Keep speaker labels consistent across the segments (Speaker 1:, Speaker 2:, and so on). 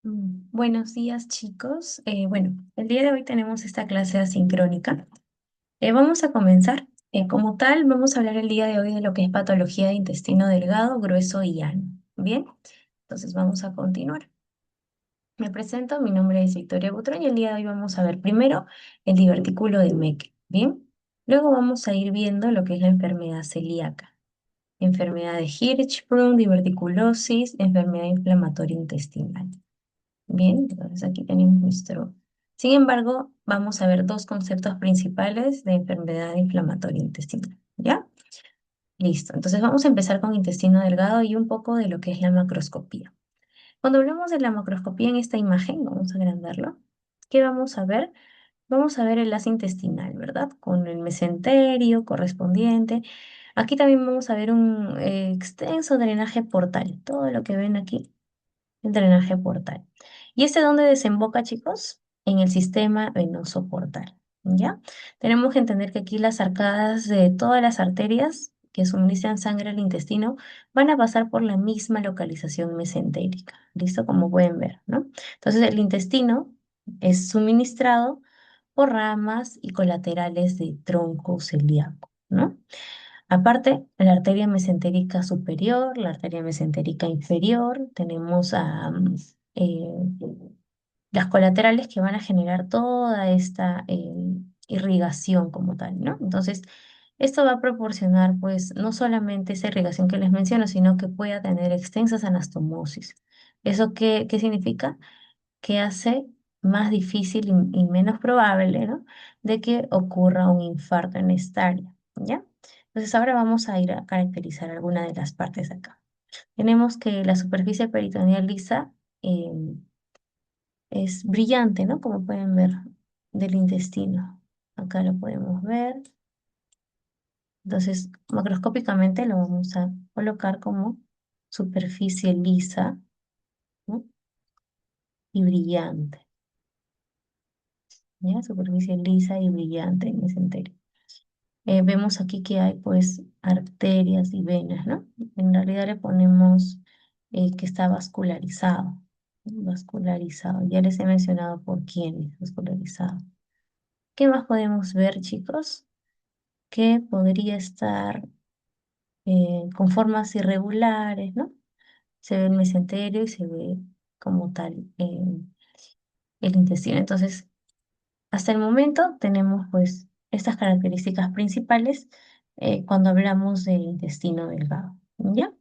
Speaker 1: Buenos días, chicos. Bueno, el día de hoy tenemos esta clase asincrónica. Vamos a comenzar. Como tal, vamos a hablar el día de hoy de lo que es patología de intestino delgado, grueso y llano. Bien, entonces vamos a continuar. Me presento, mi nombre es Victoria Butrón y el día de hoy vamos a ver primero el divertículo de Meckel. Bien, luego vamos a ir viendo lo que es la enfermedad celíaca, enfermedad de Hirschsprung, diverticulosis, enfermedad inflamatoria intestinal. Bien, entonces aquí tenemos nuestro. Sin embargo, vamos a ver dos conceptos principales de enfermedad inflamatoria intestinal. ¿Ya? Listo. Entonces vamos a empezar con intestino delgado y un poco de lo que es la macroscopía. Cuando hablamos de la macroscopía en esta imagen, vamos a agrandarlo. ¿Qué vamos a ver? Vamos a ver el haz intestinal, ¿verdad? Con el mesenterio correspondiente. Aquí también vamos a ver un extenso drenaje portal. Todo lo que ven aquí, el drenaje portal. ¿Y este dónde desemboca, chicos? En el sistema venoso portal, ¿ya? Tenemos que entender que aquí las arcadas de todas las arterias que suministran sangre al intestino van a pasar por la misma localización mesentérica, ¿listo? Como pueden ver, ¿no? Entonces el intestino es suministrado por ramas y colaterales de tronco celíaco, ¿no? Aparte, la arteria mesentérica superior, la arteria mesentérica inferior, tenemos eh, las colaterales que van a generar toda esta irrigación como tal, ¿no? Entonces, esto va a proporcionar, pues, no solamente esa irrigación que les menciono, sino que pueda tener extensas anastomosis. ¿Eso qué significa? Que hace más difícil y menos probable, ¿no? De que ocurra un infarto en esta área, ¿ya? Entonces ahora vamos a ir a caracterizar alguna de las partes de acá. Tenemos que la superficie peritoneal lisa eh, es brillante, ¿no? Como pueden ver, del intestino. Acá lo podemos ver. Entonces, macroscópicamente lo vamos a colocar como superficie lisa, ¿no? Y brillante, ¿ya? Superficie lisa y brillante en mesenterio. Vemos aquí que hay pues arterias y venas, ¿no? En realidad le ponemos que está vascularizado, ¿no? Vascularizado. Ya les he mencionado por quién es vascularizado. ¿Qué más podemos ver, chicos? Que podría estar con formas irregulares, ¿no? Se ve el mesenterio y se ve como tal el intestino. Entonces, hasta el momento tenemos pues estas características principales cuando hablamos del intestino delgado, ¿ya?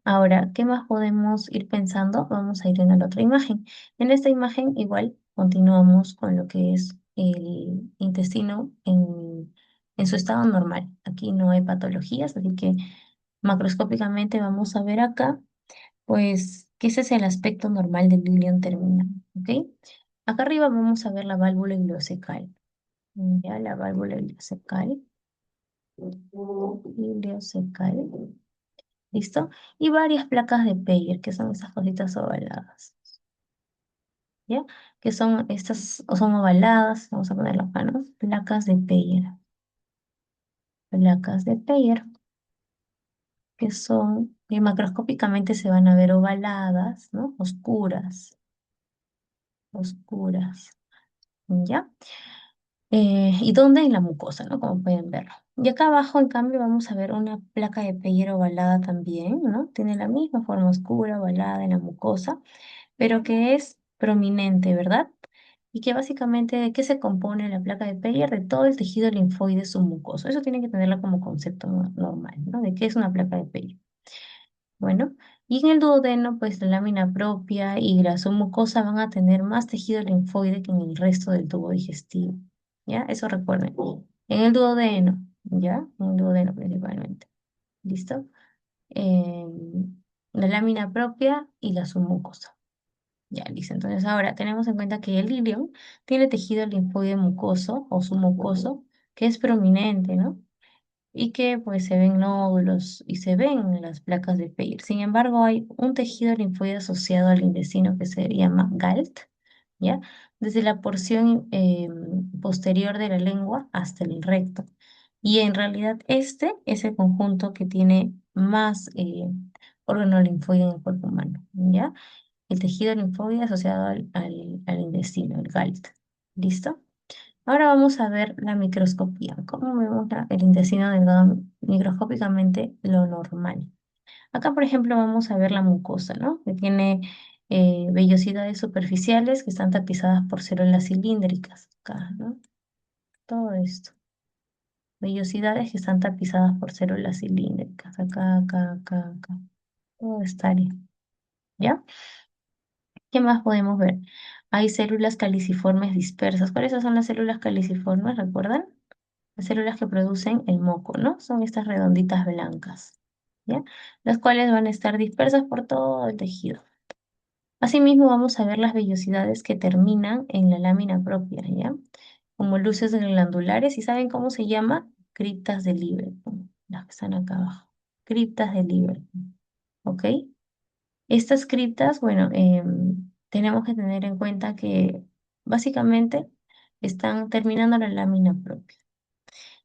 Speaker 1: Ahora, ¿qué más podemos ir pensando? Vamos a ir en la otra imagen. En esta imagen igual continuamos con lo que es el intestino en su estado normal. Aquí no hay patologías, así que macroscópicamente vamos a ver acá, pues, que ese es el aspecto normal del ilion terminal, ¿ok? Acá arriba vamos a ver la válvula ileocecal. Ya la válvula ileocecal. Ileocecal. ¿Listo? Y varias placas de Peyer, que son esas cositas ovaladas. ¿Ya? Que son estas, o son ovaladas, vamos a ponerlo acá, ¿no? Placas de Peyer. Placas de Peyer, que son, que macroscópicamente se van a ver ovaladas, ¿no? Oscuras, oscuras. ¿Ya? ¿Y dónde? En la mucosa, ¿no? Como pueden ver. Y acá abajo, en cambio, vamos a ver una placa de Peyer ovalada también, ¿no? Tiene la misma forma oscura, ovalada en la mucosa, pero que es prominente, ¿verdad? Y que básicamente, ¿de qué se compone la placa de Peyer? De todo el tejido linfoide submucoso. Eso tiene que tenerlo como concepto normal, ¿no? ¿De qué es una placa de Peyer? Bueno, y en el duodeno, pues la lámina propia y la submucosa van a tener más tejido linfoide que en el resto del tubo digestivo. ¿Ya? Eso recuerden. En el duodeno, ¿ya? En el duodeno principalmente. ¿Listo? La lámina propia y la submucosa. Ya, listo. Entonces ahora tenemos en cuenta que el ilion tiene tejido linfoide mucoso o submucoso que es prominente, ¿no? Y que pues se ven nódulos y se ven las placas de Peyer. Sin embargo, hay un tejido linfoide asociado al intestino que se llama GALT, ¿ya? Desde la porción posterior de la lengua hasta el recto. Y en realidad este es el conjunto que tiene más órgano linfoide en el cuerpo humano, ¿ya? el tejido linfóide asociado al intestino, el GALT. ¿Listo? Ahora vamos a ver la microscopía. ¿Cómo vemos el intestino delgado microscópicamente? Lo normal. Acá, por ejemplo, vamos a ver la mucosa, ¿no? Que tiene vellosidades superficiales que están tapizadas por células cilíndricas. Acá, ¿no? Todo esto. Vellosidades que están tapizadas por células cilíndricas. Acá, acá, acá, acá. Toda esta área. ¿Ya? ¿Qué más podemos ver? Hay células caliciformes dispersas. ¿Cuáles son las células caliciformes? ¿Recuerdan? Las células que producen el moco, ¿no? Son estas redonditas blancas, ¿ya? Las cuales van a estar dispersas por todo el tejido. Asimismo, vamos a ver las vellosidades que terminan en la lámina propia, ¿ya? Como luces glandulares. ¿Y saben cómo se llama? Criptas de Lieberkühn, las que están acá abajo. Criptas de Lieberkühn, ¿ok? Estas criptas, bueno, tenemos que tener en cuenta que básicamente están terminando la lámina propia.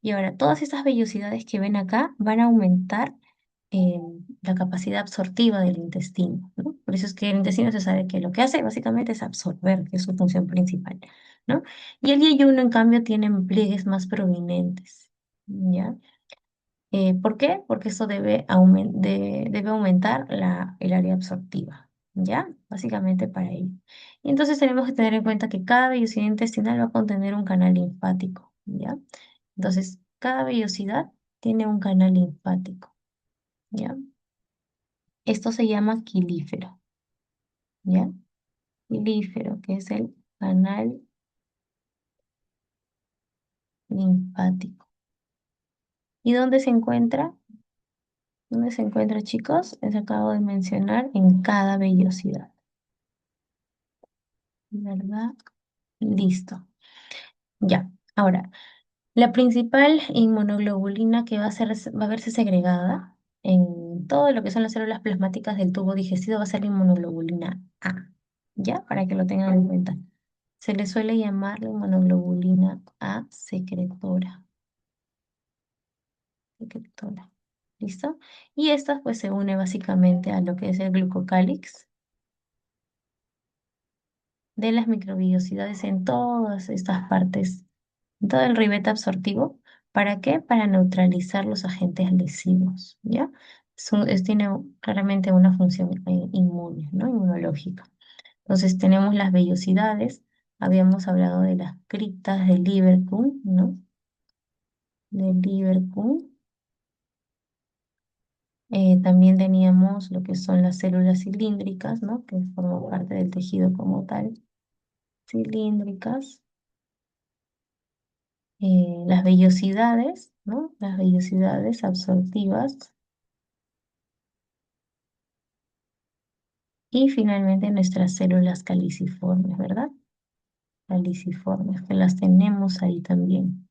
Speaker 1: Y ahora, todas estas vellosidades que ven acá van a aumentar eh, la capacidad absortiva del intestino, ¿no? Por eso es que el intestino se sabe que lo que hace básicamente es absorber, que es su función principal, ¿no? Y el yeyuno, en cambio, tiene pliegues más prominentes, ¿ya? ¿Por qué? Porque esto debe aumentar el área absortiva, ¿ya? Básicamente para ello. Y entonces tenemos que tener en cuenta que cada vellosidad intestinal va a contener un canal linfático, ¿ya? Entonces, cada vellosidad tiene un canal linfático, ¿ya? Esto se llama quilífero, ¿ya? Quilífero, que es el canal linfático. ¿Y dónde se encuentra? ¿Dónde se encuentra, chicos? Les acabo de mencionar en cada vellosidad, ¿verdad? Listo. Ya. Ahora, la principal inmunoglobulina que va a verse segregada en todo lo que son las células plasmáticas del tubo digestivo va a ser la inmunoglobulina A. ¿Ya? Para que lo tengan en cuenta. Se le suele llamar la inmunoglobulina A secretora. Secretora. ¿Listo? Y esta pues se une básicamente a lo que es el glucocálix de las microvellosidades en todas estas partes, en todo el ribete absortivo. ¿Para qué? Para neutralizar los agentes lesivos, ¿ya? Tiene claramente una función inmune, ¿no? Inmunológica. Entonces tenemos las vellosidades, habíamos hablado de las criptas de Lieberkühn, ¿no? De Lieberkühn. También teníamos lo que son las células cilíndricas, ¿no? Que forman parte del tejido como tal, cilíndricas. Las vellosidades, ¿no? Las vellosidades absortivas. Y finalmente nuestras células caliciformes, ¿verdad? Caliciformes, que las tenemos ahí también.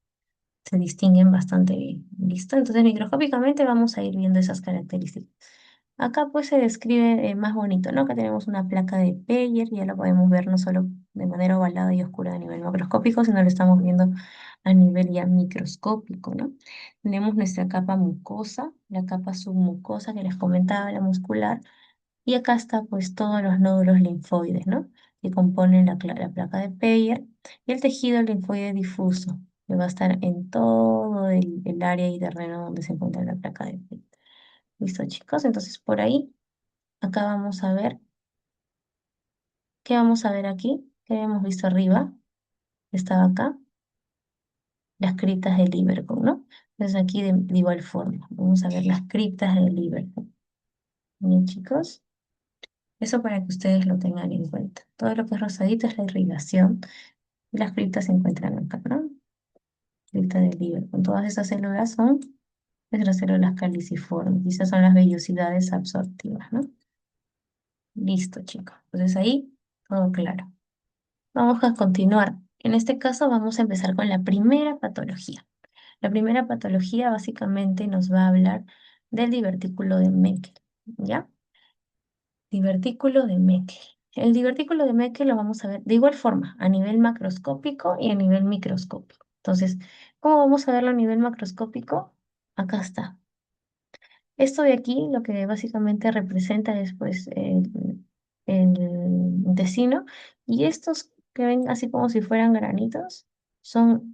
Speaker 1: Se distinguen bastante bien. ¿Listo? Entonces, microscópicamente vamos a ir viendo esas características. Acá pues se describe más bonito, ¿no? Acá tenemos una placa de Peyer, ya la podemos ver no solo de manera ovalada y oscura a nivel macroscópico, sino lo estamos viendo a nivel ya microscópico, ¿no? Tenemos nuestra capa mucosa, la capa submucosa que les comentaba, la muscular, y acá está pues todos los nódulos linfoides, ¿no? Que componen la placa de Peyer y el tejido linfoide difuso, que va a estar en todo el área y terreno donde se encuentra la placa de Peyer. ¿Listo, chicos? Entonces por ahí, acá vamos a ver, ¿qué vamos a ver aquí? ¿Qué hemos visto arriba? Estaba acá, las criptas de Lieberkühn, ¿no? Entonces aquí de igual forma, vamos a ver las criptas de Lieberkühn. Bien, chicos, eso para que ustedes lo tengan en cuenta. Todo lo que es rosadito es la irrigación. Y las criptas se encuentran acá, ¿no? Cripta de Lieberkühn. Todas esas células son nuestras células caliciformes. Y esas son las vellosidades absortivas, ¿no? Listo, chicos. Entonces ahí, todo claro. Vamos a continuar. En este caso vamos a empezar con la primera patología. La primera patología básicamente nos va a hablar del divertículo de Meckel, ¿ya? Divertículo de Meckel. El divertículo de Meckel lo vamos a ver de igual forma, a nivel macroscópico y a nivel microscópico. Entonces, ¿cómo vamos a verlo a nivel macroscópico? Acá está. Esto de aquí lo que básicamente representa es pues el intestino, y estos que ven así como si fueran granitos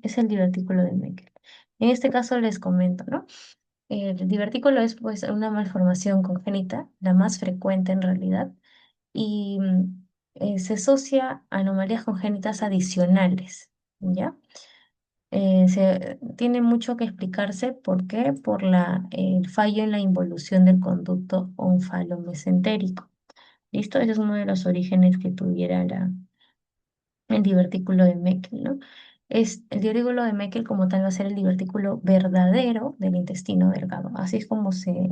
Speaker 1: es el divertículo de Meckel. En este caso les comento, ¿no? El divertículo es pues una malformación congénita, la más frecuente en realidad, y se asocia a anomalías congénitas adicionales, ¿ya? Tiene mucho que explicarse. ¿Por qué? Por el fallo en la involución del conducto onfalomesentérico. ¿Listo? Ese es uno de los orígenes que tuviera el divertículo de Meckel, ¿no? El divertículo de Meckel como tal va a ser el divertículo verdadero del intestino delgado. Así es como se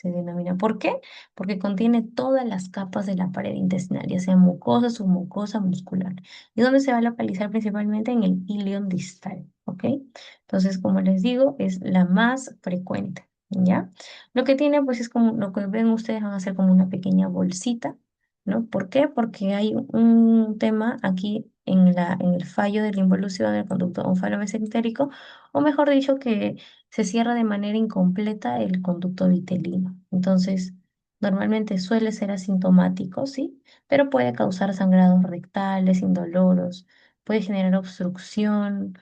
Speaker 1: denomina. ¿Por qué? Porque contiene todas las capas de la pared intestinal, ya sea mucosa, submucosa, muscular. ¿Y dónde se va a localizar? Principalmente en el ilion distal, ¿ok? Entonces, como les digo, es la más frecuente, ¿ya? Lo que tiene, pues, es como, lo que ven ustedes van a ser como una pequeña bolsita, ¿no? ¿Por qué? Porque hay un tema aquí en el fallo de la involución del conducto onfalomesentérico, o mejor dicho, que se cierra de manera incompleta el conducto vitelino. Entonces, normalmente suele ser asintomático, ¿sí? Pero puede causar sangrados rectales, indoloros, puede generar obstrucción,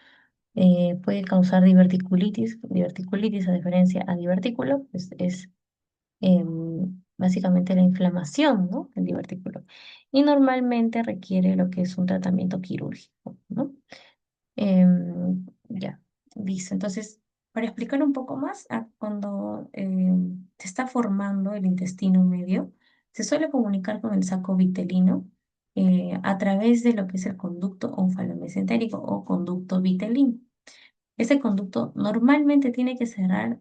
Speaker 1: puede causar diverticulitis. Diverticulitis, a diferencia a divertículo, pues es básicamente la inflamación, ¿no? El divertículo. Y normalmente requiere lo que es un tratamiento quirúrgico, ¿no? Ya, listo. Entonces, para explicar un poco más, cuando se está formando el intestino medio, se suele comunicar con el saco vitelino a través de lo que es el conducto onfalomesentérico o conducto vitelino. Ese conducto normalmente tiene que cerrar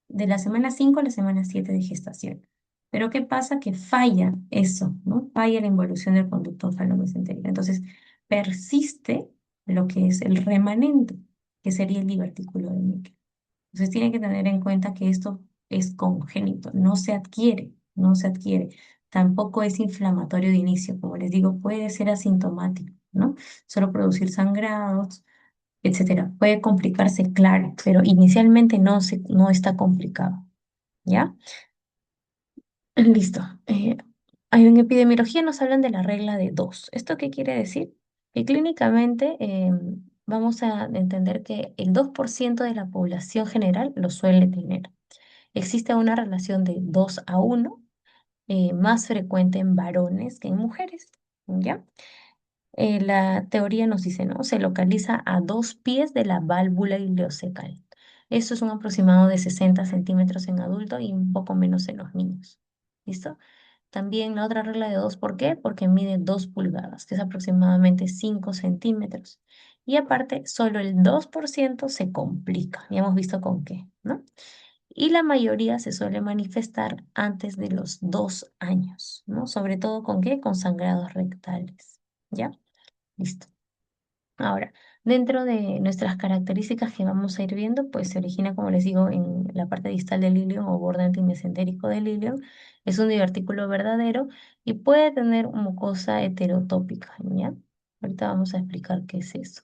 Speaker 1: de la semana 5 a la semana 7 de gestación. Pero ¿qué pasa? Que falla eso, ¿no? Falla la involución del conducto mesentérico. Entonces, persiste lo que es el remanente, que sería el divertículo de Meckel. Entonces, tiene que tener en cuenta que esto es congénito, no se adquiere, no se adquiere. Tampoco es inflamatorio de inicio, como les digo, puede ser asintomático, ¿no? Solo producir sangrados, etcétera. Puede complicarse, claro, pero inicialmente no está complicado, ¿ya? Listo. En epidemiología nos hablan de la regla de dos. ¿Esto qué quiere decir? Que clínicamente vamos a entender que el 2% de la población general lo suele tener. Existe una relación de 2 a 1, más frecuente en varones que en mujeres, ¿ya? La teoría nos dice, ¿no? Se localiza a 2 pies de la válvula ileocecal. Esto es un aproximado de 60 centímetros en adulto y un poco menos en los niños. ¿Listo? También la otra regla de dos, ¿por qué? Porque mide 2 pulgadas, que es aproximadamente 5 centímetros. Y aparte, solo el 2% se complica. Ya hemos visto con qué, ¿no? Y la mayoría se suele manifestar antes de los 2 años, ¿no? Sobre todo con qué? Con sangrados rectales. ¿Ya? Listo. Ahora, dentro de nuestras características que vamos a ir viendo, pues se origina, como les digo, en la parte distal del ilion o borde antimesentérico del ilion. Es un divertículo verdadero y puede tener mucosa heterotópica, ¿ya? Ahorita vamos a explicar qué es eso.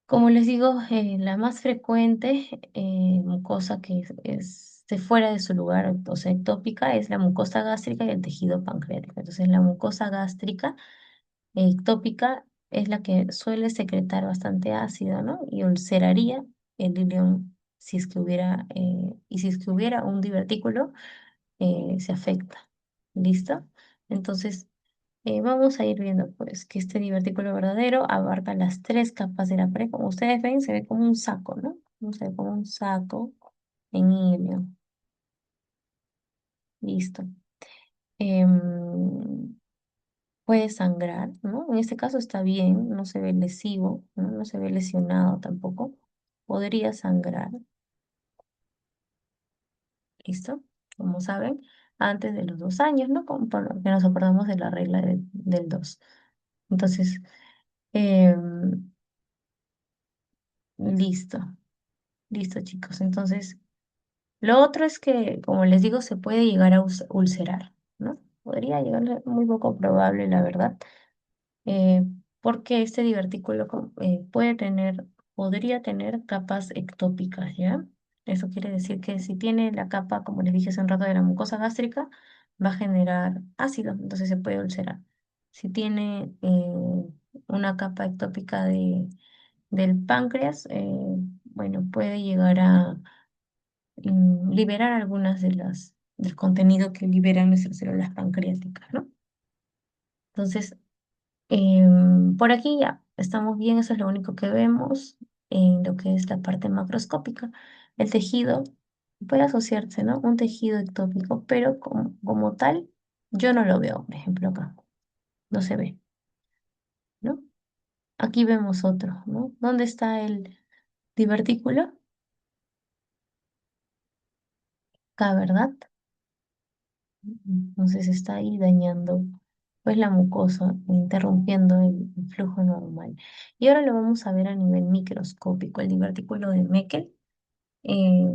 Speaker 1: Como les digo, la más frecuente mucosa que esté fuera de su lugar, o sea, ectópica, es la mucosa gástrica y el tejido pancreático. Entonces, la mucosa gástrica ectópica es la que suele secretar bastante ácido, ¿no? Y ulceraría el ileón y si es que hubiera un divertículo, se afecta. ¿Listo? Entonces, vamos a ir viendo pues que este divertículo verdadero abarca las 3 capas de la pared. Como ustedes ven, se ve como un saco, ¿no? Se ve como un saco en hilo. Listo. Em, Puede sangrar, ¿no? En este caso está bien, no se ve lesivo, ¿no? No se ve lesionado tampoco. Podría sangrar, ¿listo? Como saben, antes de los 2 años, ¿no? Como por lo que nos acordamos de la regla del 2. Entonces, listo, listo, chicos. Entonces, lo otro es que, como les digo, se puede llegar a ulcerar, ¿no? Podría llegar a ser muy poco probable, la verdad, eh, porque este divertículo podría tener capas ectópicas, ¿ya? Eso quiere decir que si tiene la capa, como les dije hace un rato, de la mucosa gástrica, va a generar ácido, entonces se puede ulcerar. Si tiene una capa ectópica del páncreas, bueno, puede llegar a liberar algunas del contenido que liberan nuestras células pancreáticas, ¿no? Entonces, por aquí ya estamos bien, eso es lo único que vemos en lo que es la parte macroscópica. El tejido puede asociarse, ¿no? Un tejido ectópico, pero como tal, yo no lo veo, por ejemplo, acá, no se ve, ¿no? Aquí vemos otro, ¿no? ¿Dónde está el divertículo? Acá, ¿verdad? Entonces está ahí dañando pues la mucosa, interrumpiendo el flujo normal. Y ahora lo vamos a ver a nivel microscópico, el divertículo de Meckel. Eh,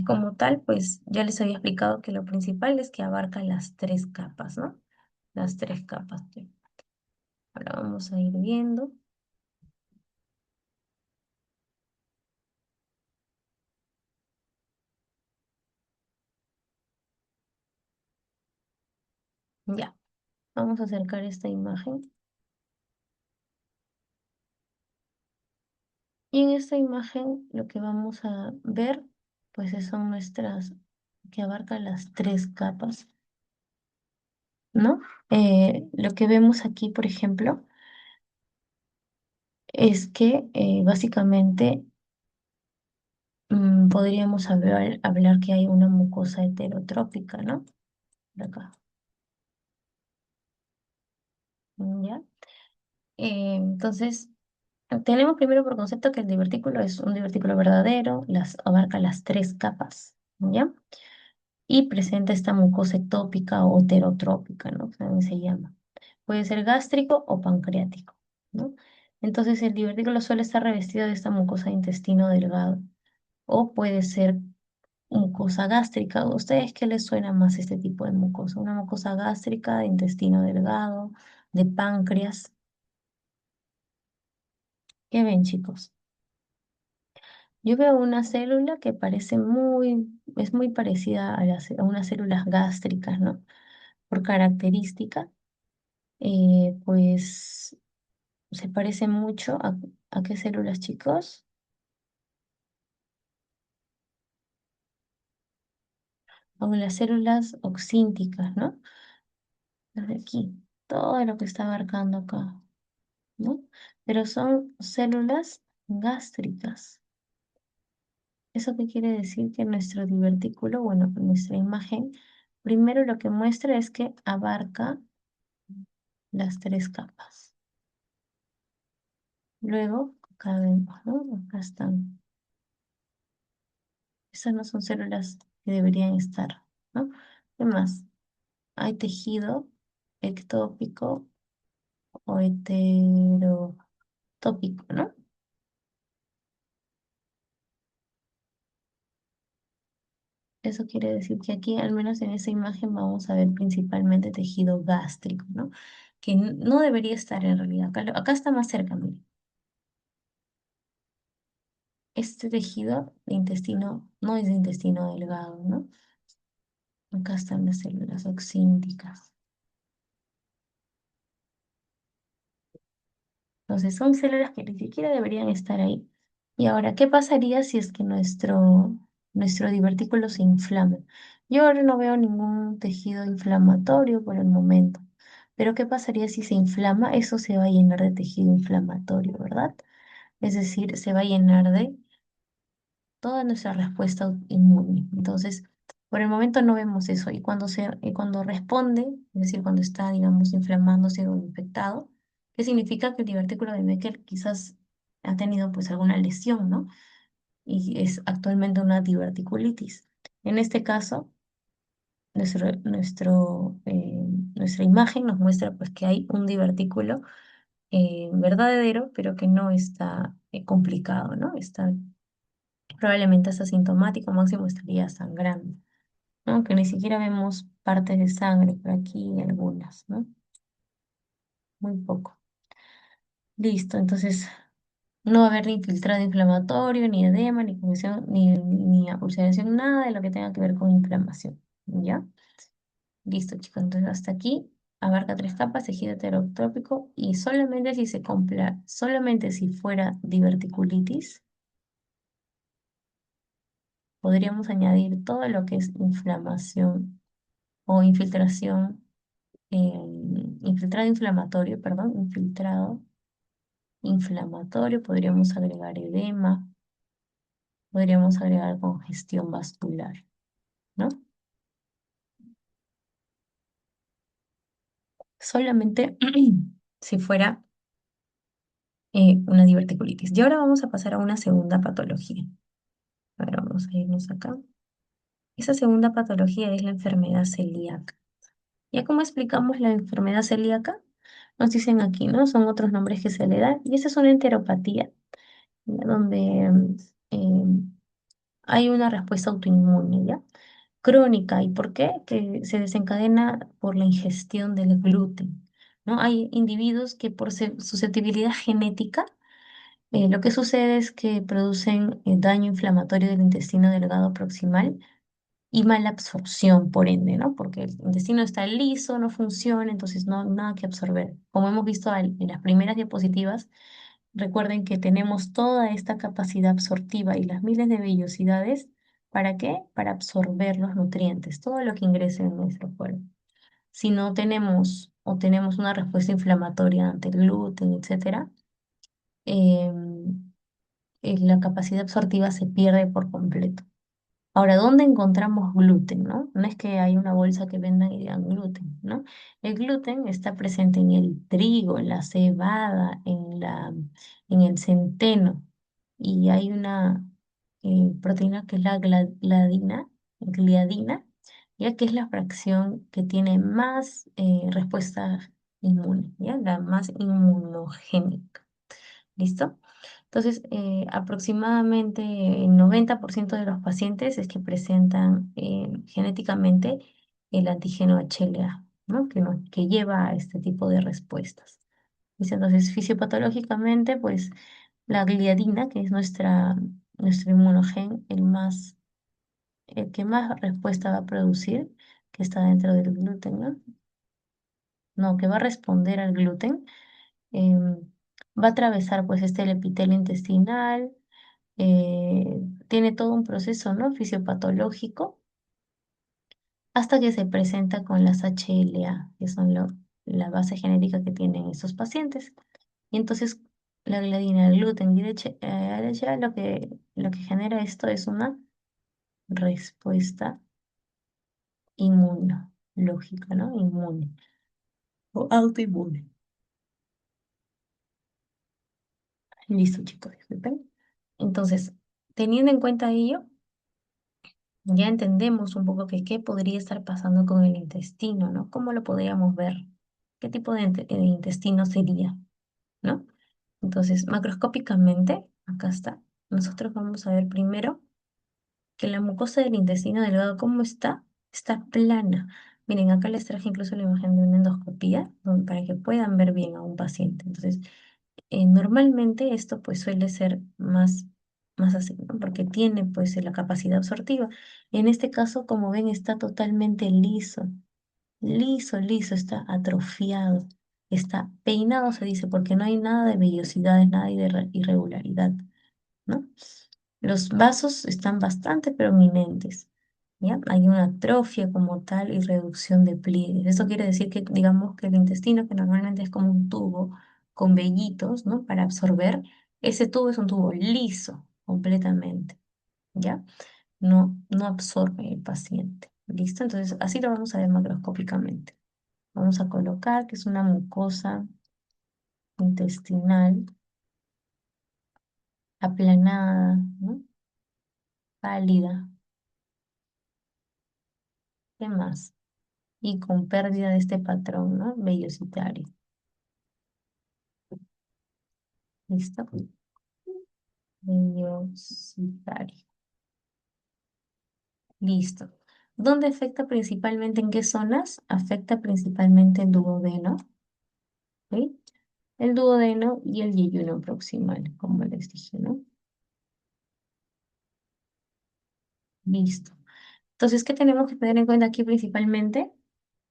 Speaker 1: Como tal, pues ya les había explicado que lo principal es que abarca las tres capas, ¿no? Las tres capas. Ahora vamos a ir viendo. Ya, vamos a acercar esta imagen. Y en esta imagen lo que vamos a ver, pues son nuestras, que abarcan las tres capas, ¿no? Lo que vemos aquí, por ejemplo, es que básicamente podríamos hablar que hay una mucosa heterotrópica, ¿no? Por acá, ¿ya? Entonces, tenemos primero por concepto que el divertículo es un divertículo verdadero, abarca las tres capas, ¿ya? Y presenta esta mucosa ectópica o heterotrópica, ¿no? También se llama. Puede ser gástrico o pancreático, ¿no? Entonces, el divertículo suele estar revestido de esta mucosa de intestino delgado o puede ser mucosa gástrica. ¿A ustedes qué les suena más este tipo de mucosa? Una mucosa gástrica, de intestino delgado, de páncreas. ¿Qué ven, chicos? Yo veo una célula que es muy parecida a unas células gástricas, ¿no? Por característica, pues se parece mucho a qué células, chicos, a las células oxínticas, ¿no? Las de aquí, todo lo que está abarcando acá, ¿no? Pero son células gástricas. ¿Eso qué quiere decir? Que nuestro divertículo, bueno, nuestra imagen, primero lo que muestra es que abarca las tres capas. Luego, acá vemos, ¿no? Acá están. Esas no son células que deberían estar, ¿no? Además, hay tejido ectópico o heterotópico, ¿no? Eso quiere decir que aquí, al menos en esa imagen, vamos a ver principalmente tejido gástrico, ¿no? Que no debería estar en realidad. Acá está más cerca, miren. Este tejido de intestino no es de intestino delgado, ¿no? Acá están las células oxínticas. Entonces son células que ni siquiera deberían estar ahí. Y ahora, ¿qué pasaría si es que nuestro divertículo se inflama? Yo ahora no veo ningún tejido inflamatorio por el momento. Pero ¿qué pasaría si se inflama? Eso se va a llenar de tejido inflamatorio, ¿verdad? Es decir, se va a llenar de toda nuestra respuesta inmune. Entonces, por el momento no vemos eso. Y cuando responde, es decir, cuando está, digamos, inflamándose o infectado, ¿qué significa? Que el divertículo de Meckel quizás ha tenido pues alguna lesión, ¿no? Y es actualmente una diverticulitis. En este caso, nuestro, nuestro, eh, nuestra imagen nos muestra pues que hay un divertículo verdadero, pero que no está complicado, ¿no? Está probablemente es asintomático, máximo estaría sangrando, ¿no? Que ni siquiera vemos partes de sangre por aquí, algunas, ¿no? Muy poco. Listo, entonces no va a haber ni filtrado inflamatorio, ni edema, ni congestión, ni ulceración, nada de lo que tenga que ver con inflamación, ¿ya? Listo, chicos. Entonces, hasta aquí abarca tres capas, tejido heterotrópico y solamente si se compra, solamente si fuera diverticulitis, podríamos añadir todo lo que es inflamación o infiltración, infiltrado inflamatorio, perdón, infiltrado inflamatorio, podríamos agregar edema, podríamos agregar congestión vascular, ¿no? Solamente si fuera una diverticulitis. Y ahora vamos a pasar a una segunda patología. A ver, vamos a irnos acá. Esa segunda patología es la enfermedad celíaca. Ya como explicamos la enfermedad celíaca, nos dicen aquí, ¿no? Son otros nombres que se le dan. Y esa es una enteropatía, ¿ya? Donde hay una respuesta autoinmune, ¿ya? Crónica. ¿Y por qué? Que se desencadena por la ingestión del gluten, ¿no? Hay individuos que por susceptibilidad genética, lo que sucede es que producen daño inflamatorio del intestino delgado proximal y mala absorción, por ende, ¿no? Porque el intestino está liso, no funciona, entonces no hay nada que absorber. Como hemos visto en las primeras diapositivas, recuerden que tenemos toda esta capacidad absortiva y las miles de vellosidades. ¿Para qué? Para absorber los nutrientes, todo lo que ingrese en nuestro cuerpo. Si no tenemos o tenemos una respuesta inflamatoria ante el gluten, etcétera, la capacidad absortiva se pierde por completo. Ahora, ¿dónde encontramos gluten, no? No es que hay una bolsa que vendan y digan gluten, ¿no? El gluten está presente en el trigo, en la cebada, en el centeno. Y hay una proteína que es la gliadina, ya que es la fracción que tiene más respuesta inmune, ¿ya? La más inmunogénica. ¿Listo? Entonces, aproximadamente el 90% de los pacientes es que presentan genéticamente el antígeno HLA, ¿no? Que lleva a este tipo de respuestas. ¿Listo? Entonces, fisiopatológicamente, pues la gliadina, que es nuestro inmunogen, el que más respuesta va a producir, que está dentro del gluten, ¿no? No, que va a responder al gluten, em, va a atravesar pues el epitelio intestinal, tiene todo un proceso, ¿no? Fisiopatológico, hasta que se presenta con las HLA, que son la base genética que tienen estos pacientes. Y entonces la gliadina, el gluten y el LHA, lo que genera esto es una respuesta inmunológica, ¿no? Inmune o autoinmune. Listo, chicos, disculpen. Entonces, teniendo en cuenta ello, ya entendemos un poco que qué podría estar pasando con el intestino, ¿no? ¿Cómo lo podríamos ver? ¿Qué tipo de intestino sería, ¿no? Entonces, macroscópicamente, acá está. Nosotros vamos a ver primero que la mucosa del intestino delgado, ¿cómo está? Está plana. Miren, acá les traje incluso la imagen de una endoscopía para que puedan ver bien a un paciente. Entonces, normalmente esto pues suele ser más así, ¿no? Porque tiene pues la capacidad absortiva. En este caso, como ven, está totalmente liso, liso, está atrofiado, está peinado, se dice, porque no hay nada de vellosidades, nada de irregularidad, ¿no? Los vasos están bastante prominentes, ¿ya? Hay una atrofia como tal y reducción de pliegues. Eso quiere decir que, digamos, que el intestino, que normalmente es como un tubo con vellitos, ¿no? Para absorber, ese tubo es un tubo liso completamente, ¿ya? No absorbe el paciente. ¿Listo? Entonces, así lo vamos a ver macroscópicamente. Vamos a colocar que es una mucosa intestinal aplanada, ¿no? Pálida. ¿Qué más? Y con pérdida de este patrón, ¿no? Vellositario. ¿Listo? Vellositario. Listo. ¿Dónde afecta principalmente? ¿En qué zonas? Afecta principalmente el duodeno, ¿ok? El duodeno y el yeyuno proximal, como les dije, ¿no? Listo. Entonces, ¿qué tenemos que tener en cuenta aquí principalmente?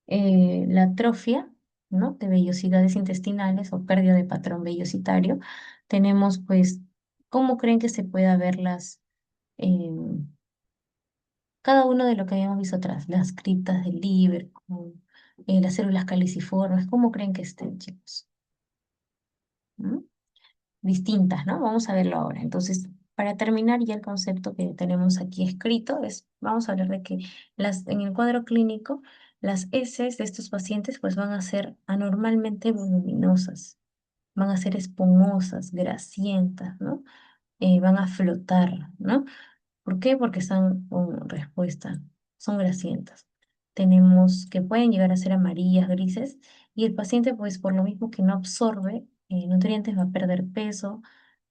Speaker 1: la atrofia, ¿no? De vellosidades intestinales o pérdida de patrón vellositario. Tenemos, pues, ¿cómo creen que se pueda ver cada uno de lo que habíamos visto atrás? Las criptas del liver, las células caliciformes, ¿cómo creen que estén, chicos? ¿Mm? Distintas, ¿no? Vamos a verlo ahora. Entonces, para terminar ya el concepto que tenemos aquí escrito vamos a hablar de que en el cuadro clínico, las heces de estos pacientes pues van a ser anormalmente voluminosas, van a ser esponjosas, grasientas, ¿no? Van a flotar, ¿no? ¿Por qué? Porque están con respuesta, son grasientas. Tenemos que pueden llegar a ser amarillas, grises, y el paciente, pues por lo mismo que no absorbe nutrientes, va a perder peso,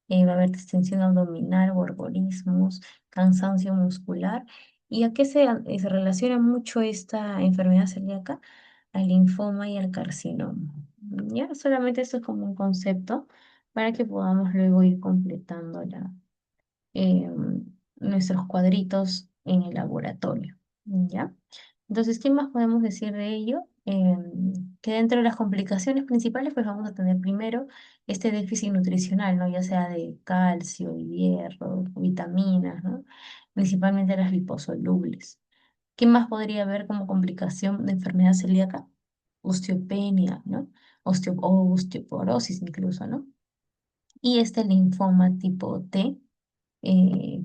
Speaker 1: va a haber distensión abdominal, gorgorismos, cansancio muscular. ¿Y a qué se relaciona mucho esta enfermedad celíaca? Al linfoma y al carcinoma. Ya, solamente esto es como un concepto para que podamos luego ir completando eh, nuestros cuadritos en el laboratorio, ¿ya? Entonces, ¿qué más podemos decir de ello? Que dentro de las complicaciones principales, pues vamos a tener primero este déficit nutricional, ¿no? Ya sea de calcio, hierro, vitaminas, ¿no? Principalmente las liposolubles. ¿Qué más podría haber como complicación de enfermedad celíaca? Osteopenia, ¿no? O osteoporosis incluso, ¿no? Y este linfoma tipo T,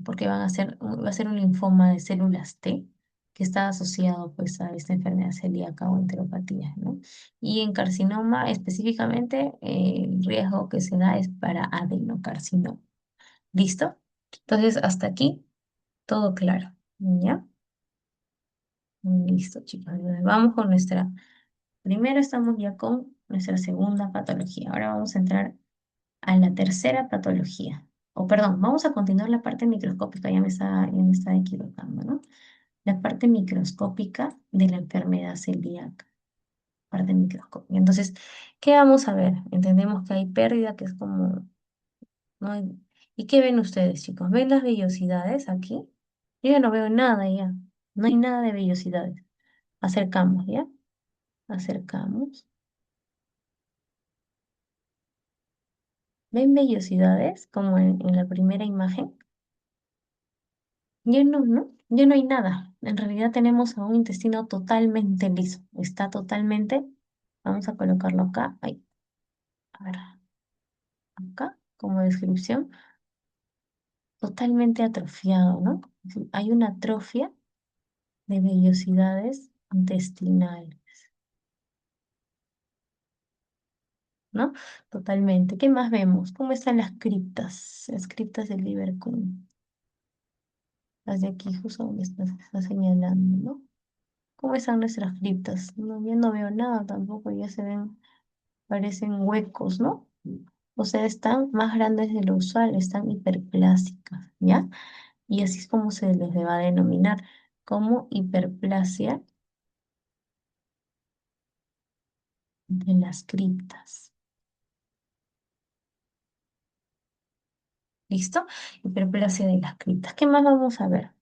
Speaker 1: porque va a ser un linfoma de células T que está asociado pues a esta enfermedad celíaca o enteropatía, ¿no? Y en carcinoma específicamente el riesgo que se da es para adenocarcinoma. ¿Listo? Entonces hasta aquí todo claro, ¿ya? Listo, chicos. Entonces, vamos con primero estamos ya con nuestra segunda patología. Ahora vamos a entrar a la tercera patología. O perdón, vamos a continuar la parte microscópica, ya me estaba equivocando, ¿no? La parte microscópica de la enfermedad celíaca, parte microscópica. Entonces, ¿qué vamos a ver? Entendemos que hay pérdida, que es como, ¿no? ¿Y qué ven ustedes, chicos? ¿Ven las vellosidades aquí? Yo ya no veo nada ya. No hay nada de vellosidades. Acercamos, ¿ya? Acercamos. ¿Ven vellosidades como en la primera imagen? Ya no, ¿no? Ya no hay nada. En realidad tenemos a un intestino totalmente liso. Está totalmente, vamos a colocarlo acá, ahí, a ver, acá, como descripción, totalmente atrofiado, ¿no? Hay una atrofia de vellosidades intestinales, ¿no? Totalmente. ¿Qué más vemos? ¿Cómo están las criptas? Las criptas del Liverpool. Las de aquí, justo donde está señalando, ¿no? ¿Cómo están nuestras criptas? No, ya no veo nada tampoco, ya se ven, parecen huecos, ¿no? O sea, están más grandes de lo usual, están hiperplásicas, ¿ya? Y así es como se les va a denominar como hiperplasia de las criptas. ¿Listo? Hiperplasia de las criptas. ¿Qué más vamos a ver?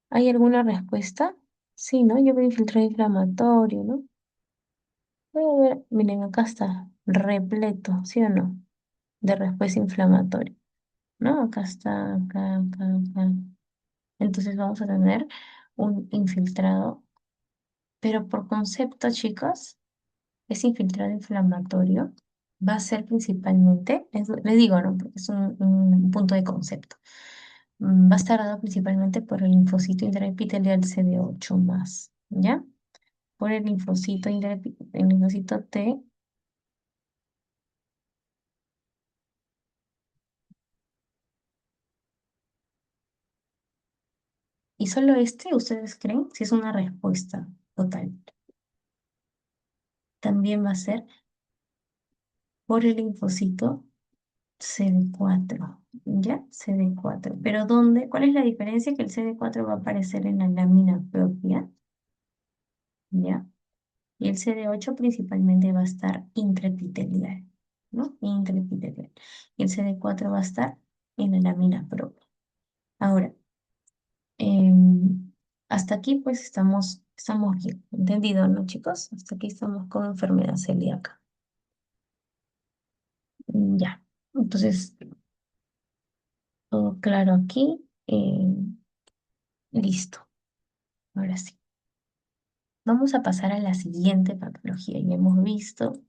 Speaker 1: ¿Hay alguna respuesta? Sí, ¿no? Yo veo infiltrado inflamatorio, ¿no? Voy a ver, miren, acá está, repleto, ¿sí o no? De respuesta inflamatoria, ¿no? Acá está, acá. Entonces vamos a tener un infiltrado, pero por concepto, chicos, ese infiltrado inflamatorio va a ser principalmente, les digo, ¿no? Porque es un punto de concepto. Va a estar dado principalmente por el linfocito intraepitelial CD8 más, ¿ya? Por el linfocito T. Y solo este, ¿ustedes creen? Si es una respuesta total. También va a ser por el linfocito CD4, ¿ya? CD4. Pero ¿dónde? ¿Cuál es la diferencia? Que el CD4 va a aparecer en la lámina propia, ¿ya? Y el CD8 principalmente va a estar intraepitelial, ¿no? Intraepitelial. Y el CD4 va a estar en la lámina propia. Ahora, Hasta aquí pues estamos bien. ¿Entendido, no, chicos? Hasta aquí estamos con enfermedad celíaca. Ya. Entonces, todo claro aquí. Listo. Ahora sí. Vamos a pasar a la siguiente patología. Ya hemos visto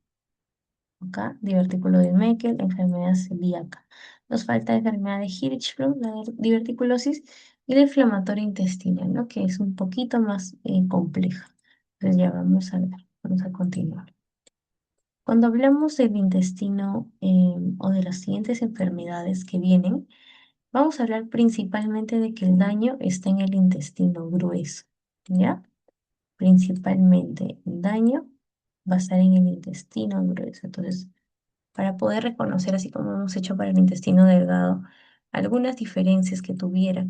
Speaker 1: acá divertículo de Meckel, enfermedad celíaca. Nos falta la enfermedad de Hirschsprung, la diverticulosis y la inflamatoria intestinal, ¿no? Que es un poquito más compleja. Entonces ya vamos a ver, vamos a continuar. Cuando hablamos del intestino o de las siguientes enfermedades que vienen, vamos a hablar principalmente de que el daño está en el intestino grueso, ¿ya? Principalmente el daño va a estar en el intestino grueso. Entonces, para poder reconocer, así como hemos hecho para el intestino delgado, algunas diferencias que tuviera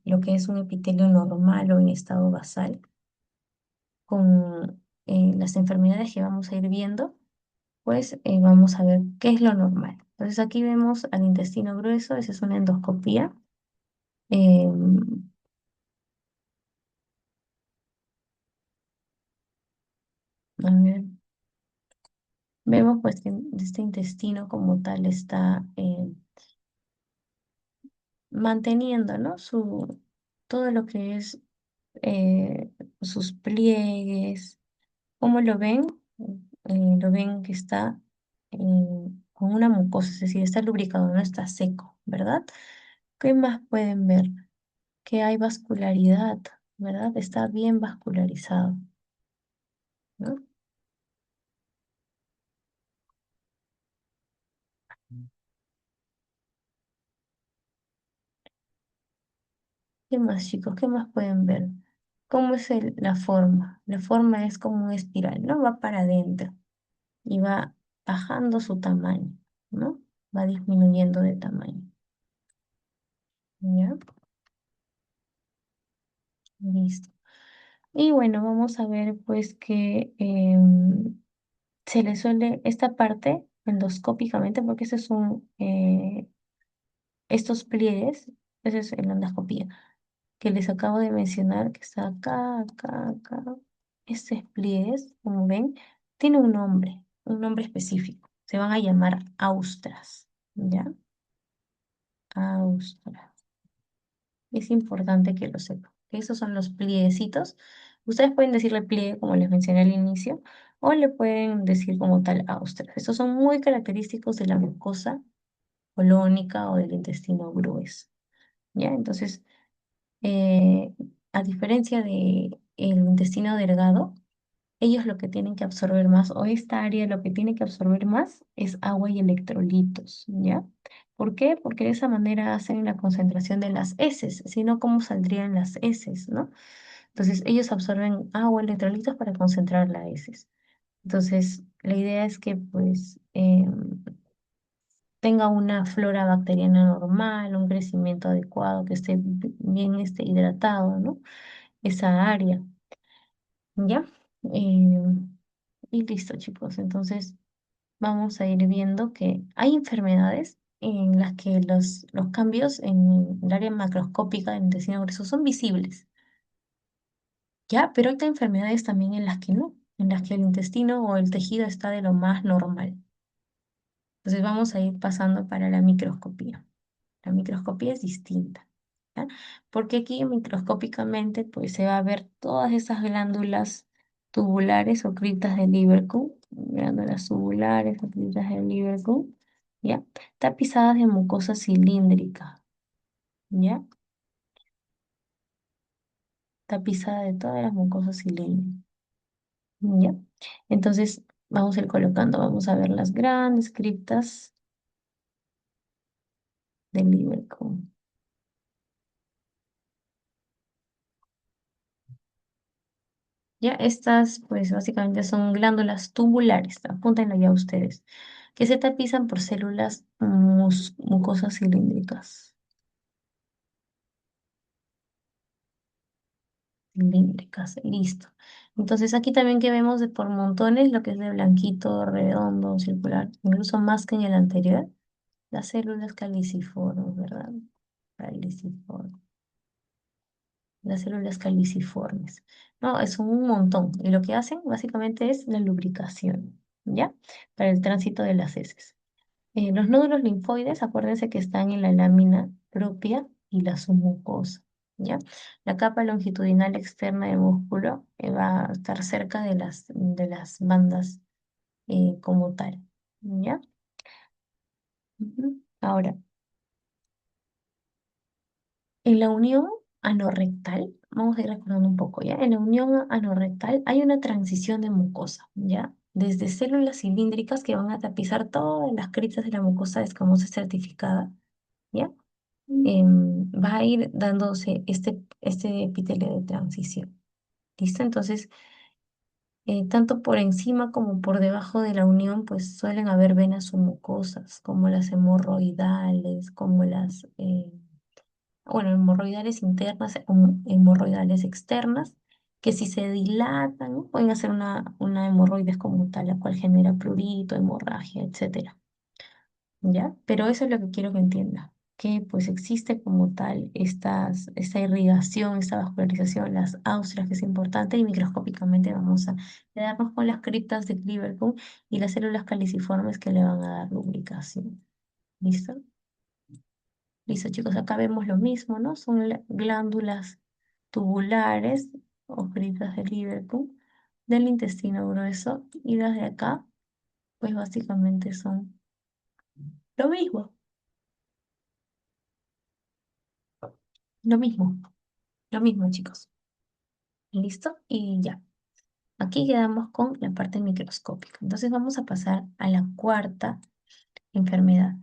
Speaker 1: lo que es un epitelio normal o en estado basal con las enfermedades que vamos a ir viendo, pues vamos a ver qué es lo normal. Entonces aquí vemos al intestino grueso, esa es una endoscopía. A ver, vemos pues que este intestino como tal está manteniendo, ¿no? Todo lo que es eh, sus pliegues. ¿Cómo lo ven? Lo ven que está eh, con una mucosa, es decir, está lubricado, no está seco, ¿verdad? ¿Qué más pueden ver? Que hay vascularidad, ¿verdad? Está bien vascularizado, ¿no? ¿Qué más, chicos? ¿Qué más pueden ver? ¿Cómo es la forma? La forma es como una espiral, ¿no? Va para adentro y va bajando su tamaño, ¿no? Va disminuyendo de tamaño, ¿ya? Listo. Y bueno, vamos a ver pues que se le suele esta parte endoscópicamente, porque estos pliegues, esa es la endoscopía, que les acabo de mencionar, que está acá, acá, acá. Estos pliegues, como ven, tiene un nombre específico. Se van a llamar austras, ¿ya? Austras. Es importante que lo sepan. Que esos son los pliecitos. Ustedes pueden decirle pliegue, como les mencioné al inicio, o le pueden decir como tal austras. Estos son muy característicos de la mucosa colónica o del intestino grueso. ¿Ya? Entonces, eh, a diferencia de el intestino delgado, ellos lo que tienen que absorber más, o esta área lo que tiene que absorber más, es agua y electrolitos, ¿ya? ¿Por qué? Porque de esa manera hacen la concentración de las heces, si no, ¿cómo saldrían las heces, no? Entonces, ellos absorben agua, electrolitos para concentrar las heces. Entonces, la idea es que, pues, tenga una flora bacteriana normal, un crecimiento adecuado, que esté bien hidratado, ¿no? Esa área, ¿ya? Y listo, chicos. Entonces, vamos a ir viendo que hay enfermedades en las que los cambios en el área macroscópica del intestino grueso son visibles, ¿ya? Pero hay enfermedades también en las que no, en las que el intestino o el tejido está de lo más normal. Entonces vamos a ir pasando para la microscopía. La microscopía es distinta, ¿ya? Porque aquí microscópicamente pues se va a ver todas esas glándulas tubulares o criptas de Lieberkühn, glándulas tubulares o criptas de Lieberkühn, ¿ya? Tapizadas de mucosa cilíndrica, ¿ya? Tapizada de todas las mucosas cilíndricas, ¿ya? Entonces vamos a ir colocando, vamos a ver las grandes criptas de Lieberkühn. Ya, estas pues básicamente son glándulas tubulares, apúntenlo ya ustedes, que se tapizan por células mucosas cilíndricas. Cilíndricas, listo. Entonces aquí también que vemos de por montones lo que es de blanquito, redondo, circular, incluso más que en el anterior, las células caliciformes, ¿verdad? Caliciformes. las células caliciformes. No, es un montón. Y lo que hacen básicamente es la lubricación, ¿ya? Para el tránsito de las heces. Los nódulos linfoides, acuérdense que están en la lámina propia y la submucosa, ¿ya? La capa longitudinal externa del músculo va a estar cerca de las bandas como tal, ¿ya? Ujú. Ahora, en la unión anorrectal, vamos a ir recordando un poco, ¿ya? En la unión anorrectal hay una transición de mucosa, ¿ya? Desde células cilíndricas que van a tapizar todas las criptas de la mucosa escamosa certificada, ¿ya? Va a ir dándose este epitelio de transición. ¿Listo? Entonces, tanto por encima como por debajo de la unión, pues suelen haber venas submucosas, como las hemorroidales, como bueno, hemorroidales internas, hemorroidales externas, que si se dilatan, ¿no? Pueden hacer una hemorroides como tal, la cual genera prurito, hemorragia, etcétera. ¿Ya? Pero eso es lo que quiero que entienda, que pues existe como tal esta irrigación, esta vascularización, las austrias, que es importante, y microscópicamente vamos a quedarnos con las criptas de Cleveland y las células caliciformes que le van a dar lubricación. ¿Listo? Listo, chicos, acá vemos lo mismo, ¿no? Son glándulas tubulares o criptas de Liverpool del intestino grueso, y las de acá, pues básicamente son lo mismo, lo mismo. Lo mismo, chicos. ¿Listo? Y ya. Aquí quedamos con la parte microscópica. Entonces vamos a pasar a la cuarta enfermedad.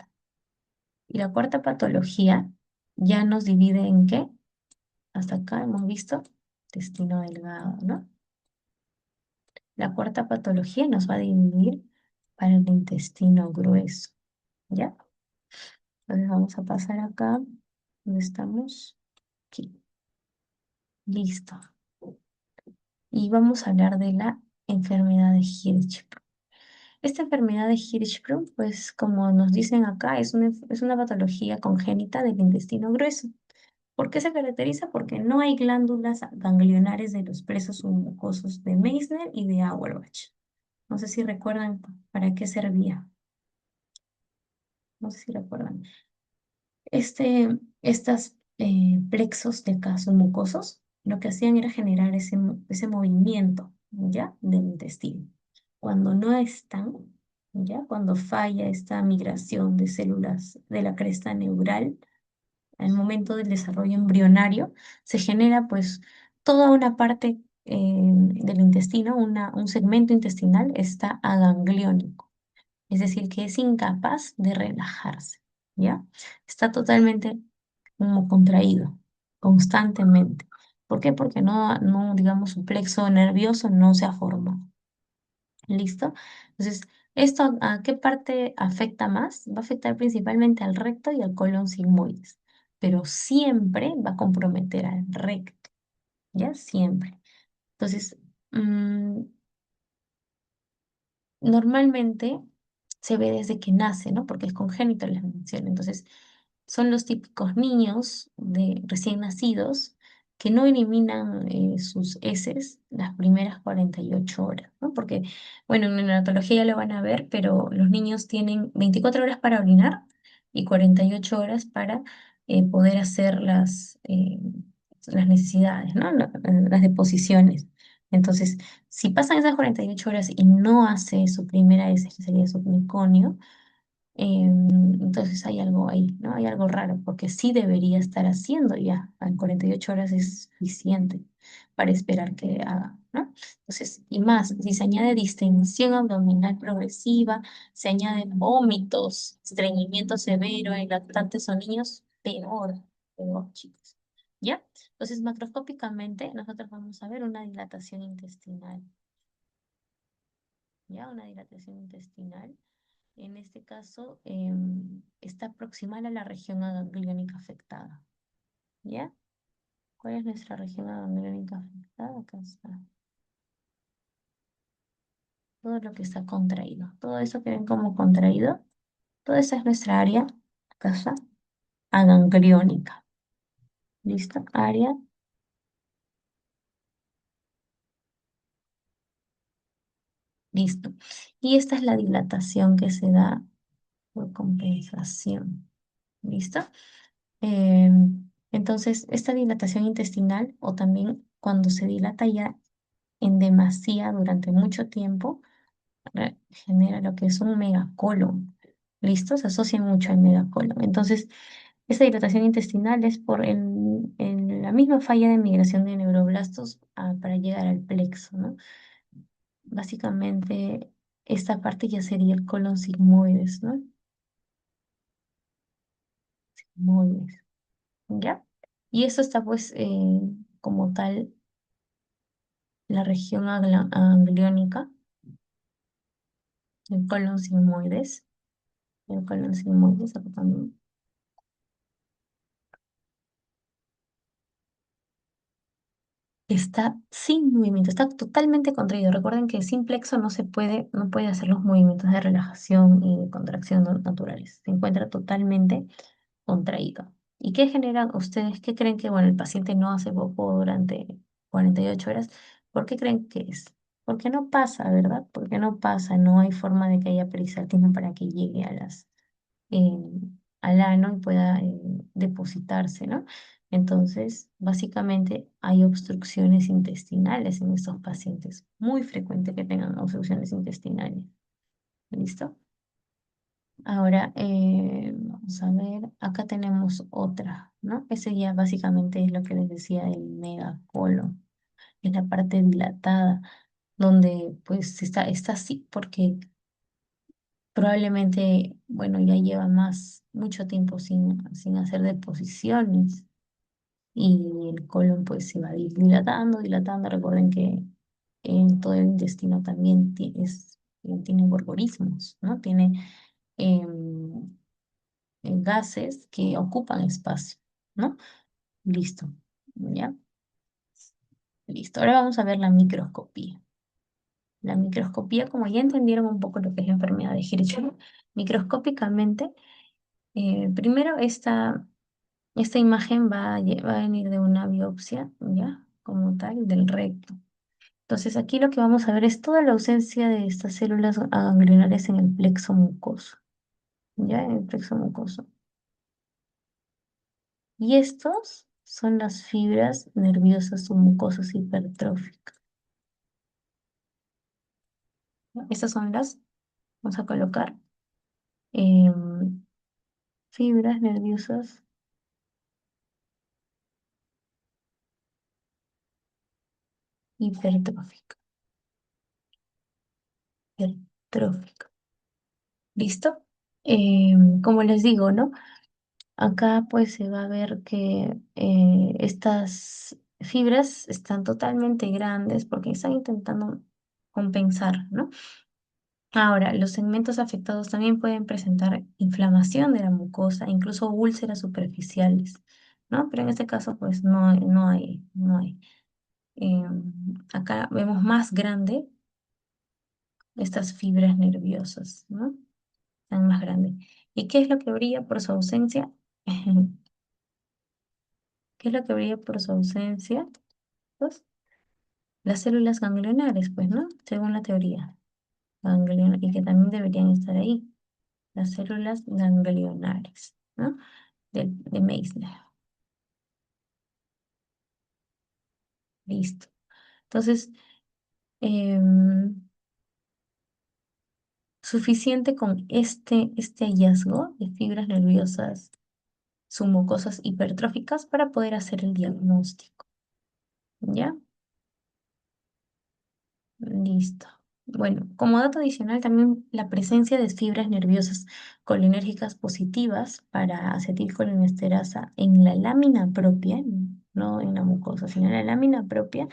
Speaker 1: Y la cuarta patología ya nos divide en qué. Hasta acá hemos visto intestino delgado, ¿no? La cuarta patología nos va a dividir para el intestino grueso, ¿ya? Entonces vamos a pasar acá. ¿Dónde estamos? Aquí. Listo. Y vamos a hablar de la enfermedad de Hirschsprung. Esta enfermedad de Hirschsprung, pues como nos dicen acá, es una patología congénita del intestino grueso. ¿Por qué se caracteriza? Porque no hay glándulas ganglionares de los presos submucosos de Meissner y de Auerbach. No sé si recuerdan para qué servía. No sé si recuerdan. Estas plexos de casos mucosos lo que hacían era generar ese movimiento, ¿ya? Del intestino. Cuando no están, ¿ya? Cuando falla esta migración de células de la cresta neural, al momento del desarrollo embrionario, se genera pues toda una parte del intestino, un segmento intestinal está agangliónico, es decir, que es incapaz de relajarse, ¿ya? Está totalmente como contraído, constantemente. ¿Por qué? Porque digamos, su plexo nervioso no se ha formado. ¿Listo? Entonces, ¿esto a qué parte afecta más? Va a afectar principalmente al recto y al colon sigmoides, pero siempre va a comprometer al recto, ¿ya? Siempre. Entonces, mm, normalmente se ve desde que nace, ¿no? Porque es congénito la mención. Entonces, son los típicos niños recién nacidos que no eliminan sus heces las primeras 48 horas, ¿no? Porque, bueno, en la neonatología ya lo van a ver, pero los niños tienen 24 horas para orinar y 48 horas para poder hacer las necesidades, ¿no? Las deposiciones. Entonces, si pasan esas 48 horas y no hace su primera heces, que sería su meconio, entonces hay algo ahí, ¿no? Hay algo raro, porque sí debería estar haciendo ya. En 48 horas es suficiente para esperar que haga, ¿no? Entonces, y más, si se añade distensión abdominal progresiva, se añaden vómitos, estreñimiento severo en lactantes o niños, peor, chicos. ¿Ya? Entonces, macroscópicamente, nosotros vamos a ver una dilatación intestinal, ¿ya? Una dilatación intestinal. En este caso, está proximal a la región gangliónica afectada, ¿ya? ¿Cuál es nuestra región gangliónica afectada? Acá está. Todo lo que está contraído. Todo eso que ven como contraído, toda esa es nuestra área, acá está, agangliónica. ¿Listo? Área Listo. Y esta es la dilatación que se da por compensación. ¿Listo? Eh, entonces, esta dilatación intestinal o también cuando se dilata ya en demasía durante mucho tiempo, genera lo que es un megacolon. ¿Listo? Se asocia mucho al megacolon. Entonces, esta dilatación intestinal es por la misma falla de migración de neuroblastos para llegar al plexo, ¿no? Básicamente, esta parte ya sería el colon sigmoides, ¿no? Sigmoides, ¿ya? Y esto está, pues, como tal, la región gangliónica, el colon sigmoides, el colon sigmoides, acá también. Está sin movimiento, está totalmente contraído. Recuerden que sin plexo no puede hacer los movimientos de relajación y de contracción naturales. Se encuentra totalmente contraído. ¿Y qué generan ustedes? ¿Qué creen que, bueno, el paciente no hace popó durante 48 horas? ¿Por qué creen que es? Porque no pasa, ¿verdad? Porque no pasa, no hay forma de que haya peristaltismo para que llegue a eh, al ano y pueda depositarse, ¿no? Entonces, básicamente hay obstrucciones intestinales en estos pacientes. Muy frecuente que tengan obstrucciones intestinales. ¿Listo? Ahora, vamos a ver, acá tenemos otra, ¿no? Ese ya básicamente es lo que les decía del megacolon, es la parte dilatada, donde pues está así porque probablemente, bueno, ya lleva mucho tiempo sin hacer deposiciones y el colon pues se va dilatando, dilatando. Recuerden que en todo el intestino también tiene borborismos, ¿no? Tiene em, gases que ocupan espacio, ¿no? Listo, ¿ya? Listo. Ahora vamos a ver la microscopía. La microscopía, como ya entendieron un poco lo que es la enfermedad de Hirschsprung, microscópicamente, primero esta imagen va a venir de una biopsia, ¿ya? Como tal, del recto. Entonces aquí lo que vamos a ver es toda la ausencia de estas células ganglionares en el plexo mucoso, ¿ya? En el plexo mucoso. Y estos son las fibras nerviosas submucosas hipertróficas, ¿no? Estas son vamos a colocar em, fibras nerviosas hipertróficas, hipertróficas. ¿Listo? Como les digo, ¿no? Acá pues se va a ver que estas fibras están totalmente grandes porque están intentando compensar, ¿no? Ahora, los segmentos afectados también pueden presentar inflamación de la mucosa, incluso úlceras superficiales, ¿no? Pero en este caso, pues no hay. Acá vemos más grande estas fibras nerviosas, ¿no? Están más grandes. ¿Y qué es lo que brilla por su ausencia? ¿Qué es lo que brilla por su ausencia? Pues las células ganglionares, pues, ¿no? Según la teoría. Y que también deberían estar ahí. Las células ganglionares, ¿no? De Meissner. Listo. Entonces, em, suficiente con este hallazgo de fibras nerviosas submucosas hipertróficas para poder hacer el diagnóstico. ¿Ya? Listo. Bueno, como dato adicional, también la presencia de fibras nerviosas colinérgicas positivas para acetilcolinesterasa en la lámina propia, no en la mucosa, sino en la lámina propia,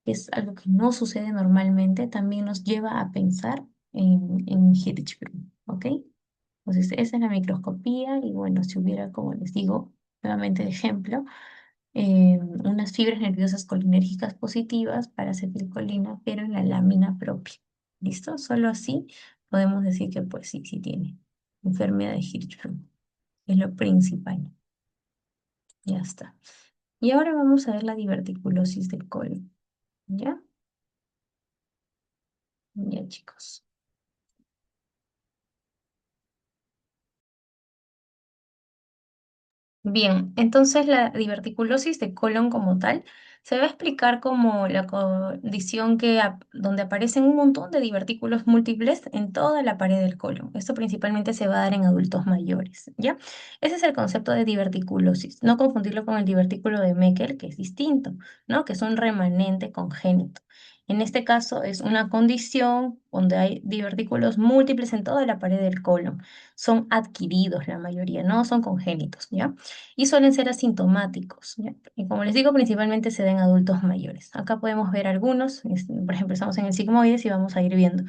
Speaker 1: que es algo que no sucede normalmente, también nos lleva a pensar en Hirschsprung, ¿ok? Entonces, esa es la microscopía y bueno, si hubiera, como les digo, nuevamente de ejemplo, unas fibras nerviosas colinérgicas positivas para acetilcolina, pero en la lámina propia. ¿Listo? Solo así podemos decir que pues sí, sí tiene enfermedad de Hirschsprung. Es lo principal. Ya está. Y ahora vamos a ver la diverticulosis del colon. ¿Ya? bien, chicos. Bien, entonces la diverticulosis de colon como tal se va a explicar como la condición donde aparecen un montón de divertículos múltiples en toda la pared del colon. Esto principalmente se va a dar en adultos mayores, ¿ya? Ese es el concepto de diverticulosis. No confundirlo con el divertículo de Meckel, que es distinto, ¿no? Que es un remanente congénito. En este caso es una condición donde hay divertículos múltiples en toda la pared del colon. Son adquiridos la mayoría, no son congénitos, ¿ya? Y suelen ser asintomáticos, ¿ya? Y como les digo, principalmente se da en adultos mayores. Acá podemos ver algunos, por ejemplo, estamos en el sigmoides y vamos a ir viendo.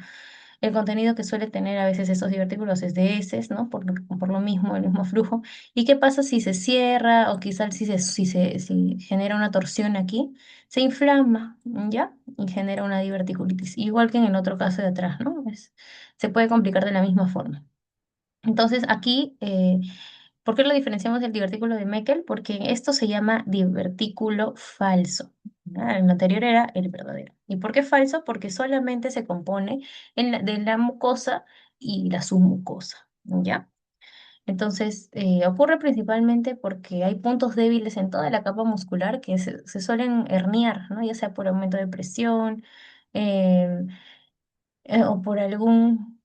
Speaker 1: El contenido que suele tener a veces estos divertículos es de heces, ¿no? Por lo mismo, el mismo flujo. ¿Y qué pasa si se cierra o quizás si genera una torsión aquí? Se inflama, ¿ya? Y genera una diverticulitis, igual que en el otro caso de atrás, ¿no? Se puede complicar de la misma forma. Entonces, aquí, ¿por qué lo diferenciamos del divertículo de Meckel? Porque esto se llama divertículo falso. ¿Ya? El anterior era el verdadero. ¿Y por qué falso? Porque solamente se compone de la mucosa y la submucosa. ¿Ya? Entonces, ocurre principalmente porque hay puntos débiles en toda la capa muscular que se suelen herniar, ¿no? Ya sea por aumento de presión eh, o por algún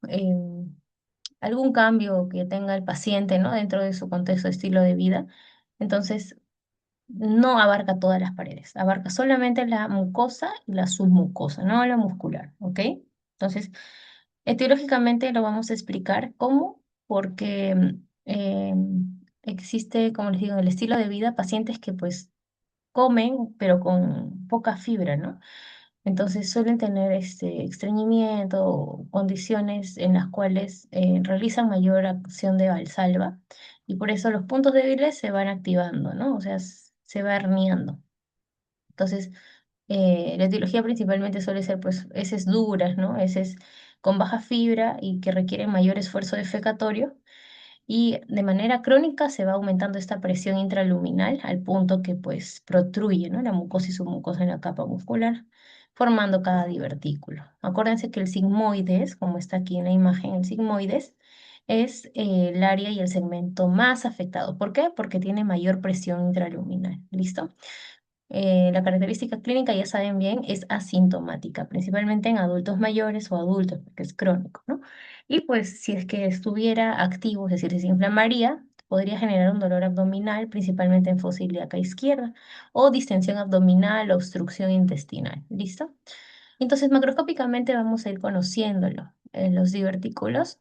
Speaker 1: cambio que tenga el paciente, ¿no? Dentro de su contexto de estilo de vida. Entonces, no abarca todas las paredes, abarca solamente la mucosa y la submucosa, no la muscular, ¿ok? Entonces, etiológicamente lo vamos a explicar cómo, porque existe, como les digo, en el estilo de vida, pacientes que pues comen, pero con poca fibra, ¿no? Entonces suelen tener este estreñimiento o condiciones en las cuales realizan mayor acción de valsalva y por eso los puntos débiles se van activando, ¿no? O sea, se va herniando. Entonces, la etiología principalmente suele ser pues heces duras, ¿no? Heces con baja fibra y que requieren mayor esfuerzo defecatorio y de manera crónica se va aumentando esta presión intraluminal al punto que pues protruye, ¿no? La mucosa y submucosa en la capa muscular, formando cada divertículo. Acuérdense que el sigmoides, como está aquí en la imagen, el sigmoides es el área y el segmento más afectado. ¿Por qué? Porque tiene mayor presión intraluminal. ¿Listo? La característica clínica, ya saben bien, es asintomática, principalmente en adultos mayores o adultos, porque es crónico, ¿no? Y pues si es que estuviera activo, es decir, si se inflamaría, podría generar un dolor abdominal, principalmente en fosa ilíaca izquierda, o distensión abdominal, obstrucción intestinal, ¿listo? Entonces, macroscópicamente vamos a ir conociéndolo. Los divertículos,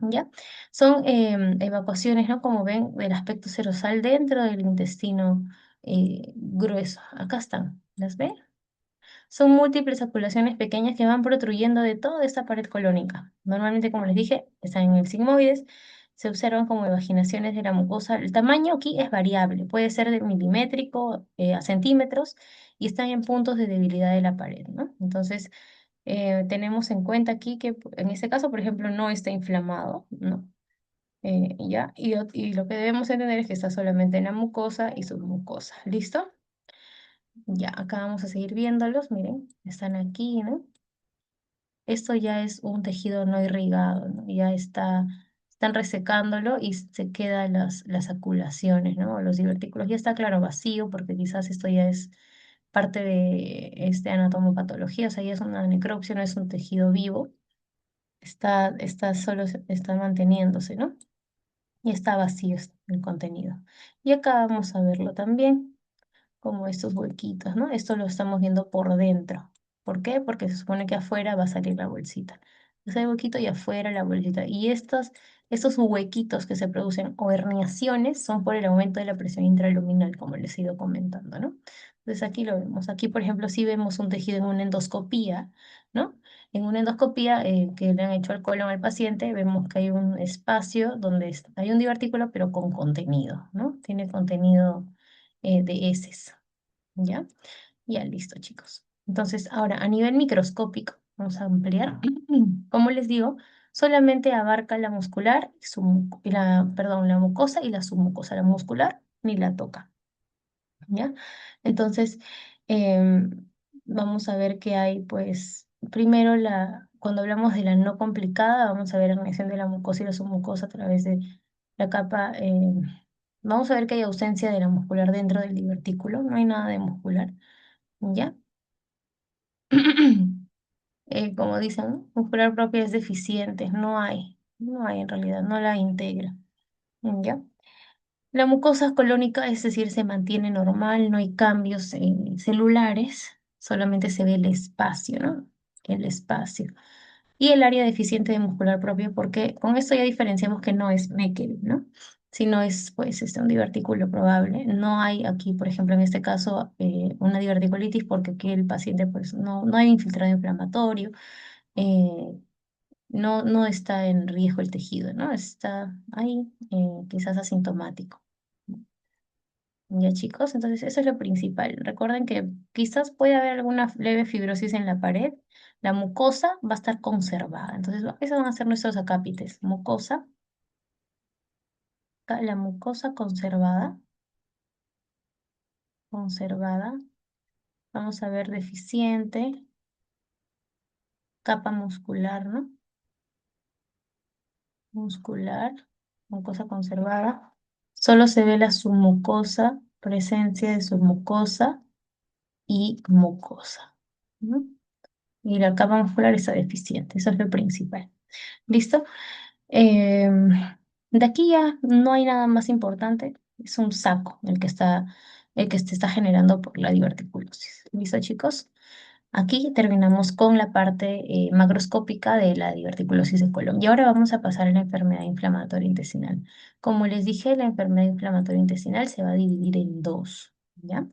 Speaker 1: ¿ya? Son evacuaciones, ¿no? Como ven, del aspecto serosal dentro del intestino grueso. Acá están, ¿las ven? Son múltiples aculaciones pequeñas que van protruyendo de toda esta pared colónica. Normalmente, como les dije, están en el sigmoides, se observan como evaginaciones de la mucosa. El tamaño aquí es variable, puede ser de milimétrico a centímetros y están en puntos de debilidad de la pared, ¿no? Entonces, tenemos en cuenta aquí que en este caso, por ejemplo, no está inflamado, ¿no? ¿Ya? Y lo que debemos entender es que está solamente en la mucosa y submucosa. ¿Listo? Ya, acá vamos a seguir viéndolos, miren, están aquí, ¿no? Esto ya es un tejido no irrigado, ¿no? Están resecándolo y se quedan las aculaciones, ¿no? Los divertículos. Ya está claro, vacío, porque quizás esto ya es parte de anatomopatología, o sea, ya es una necropsia, no es un tejido vivo. Está manteniéndose, ¿no? Y está vacío el contenido. Y acá vamos a verlo también, como estos huequitos, ¿no? Esto lo estamos viendo por dentro. ¿Por qué? Porque se supone que afuera va a salir la bolsita. Entonces hay huequito y afuera la bolsita. Y estos huequitos que se producen o herniaciones son por el aumento de la presión intraluminal, como les he ido comentando, ¿no? Entonces aquí lo vemos. Aquí, por ejemplo, si vemos un tejido en una endoscopía, ¿no? En una endoscopía que le han hecho al colon al paciente, vemos que hay un espacio donde hay un divertículo, pero con contenido, ¿no? Tiene contenido de heces. ¿Ya? Ya, listo, chicos. Entonces, ahora, a nivel microscópico, vamos a ampliar. Como les digo, solamente abarca la muscular, perdón, la mucosa y la submucosa. La muscular ni la toca, ¿ya? Entonces, em, vamos a ver que hay, pues, primero, cuando hablamos de la no complicada, vamos a ver la acción de la mucosa y la submucosa a través de la capa. Vamos a ver que hay ausencia de la muscular dentro del divertículo, no hay nada de muscular, ¿ya? Como dicen, ¿no? Muscular propia es deficiente, no hay en realidad, no la integra, ¿ya? La mucosa colónica, es decir, se mantiene normal, no hay cambios celulares, solamente se ve el espacio, ¿no? El espacio. Y el área deficiente de muscular propio, porque con esto ya diferenciamos que no es Meckel, ¿no? Sino es, pues, un divertículo probable. No hay aquí, por ejemplo, en este caso, una diverticulitis, porque aquí el paciente, pues, no hay infiltrado inflamatorio, eh, no está en riesgo el tejido, ¿no? Está ahí, quizás asintomático. Ya chicos, entonces eso es lo principal. Recuerden que quizás puede haber alguna leve fibrosis en la pared. La mucosa va a estar conservada. Entonces, esos van a ser nuestros acápites. Mucosa, la mucosa conservada. Vamos a ver deficiente, capa muscular, ¿no? Muscular, mucosa conservada. Solo se ve la submucosa, presencia de submucosa y mucosa, ¿no? Y la capa muscular está deficiente, eso es lo principal. ¿Listo? Em, de aquí ya no hay nada más importante, es un saco el que se está generando por la diverticulosis. ¿Listo, chicos? Aquí terminamos con la parte macroscópica de la diverticulosis de colon. Y ahora vamos a pasar a la enfermedad inflamatoria intestinal. Como les dije, la enfermedad inflamatoria intestinal se va a dividir en dos, ¿ya?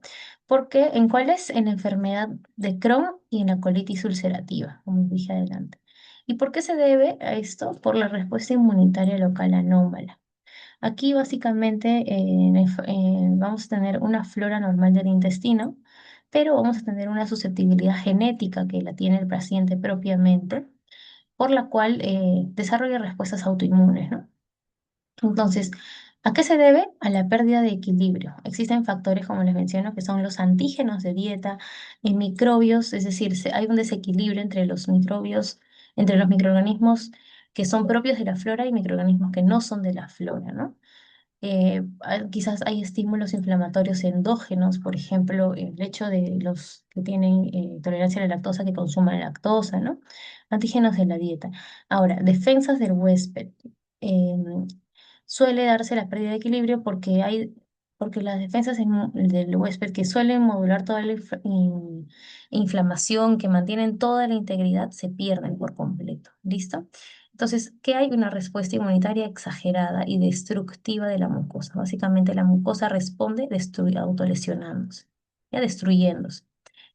Speaker 1: Porque ¿en cuál es? En la enfermedad de Crohn y en la colitis ulcerativa, como dije adelante. ¿Y por qué se debe a esto? Por la respuesta inmunitaria local anómala. Aquí básicamente vamos a tener una flora normal del intestino, pero vamos a tener una susceptibilidad genética que la tiene el paciente propiamente, por la cual desarrolla respuestas autoinmunes, ¿no? Entonces, ¿a qué se debe? A la pérdida de equilibrio. Existen factores, como les menciono, que son los antígenos de dieta y microbios, es decir, hay un desequilibrio entre los microbios, entre los microorganismos que son propios de la flora y microorganismos que no son de la flora, ¿no? Quizás hay estímulos inflamatorios endógenos, por ejemplo, el hecho de los que tienen tolerancia a la lactosa que consuman lactosa, ¿no? Antígenos de la dieta. Ahora, defensas del huésped. Em, Suele darse la pérdida de equilibrio porque las defensas del huésped que suelen modular toda la inflamación, que mantienen toda la integridad, se pierden por completo. ¿Listo? Entonces, ¿qué hay? Una respuesta inmunitaria exagerada y destructiva de la mucosa. Básicamente, la mucosa responde autolesionándose, ya destruyéndose.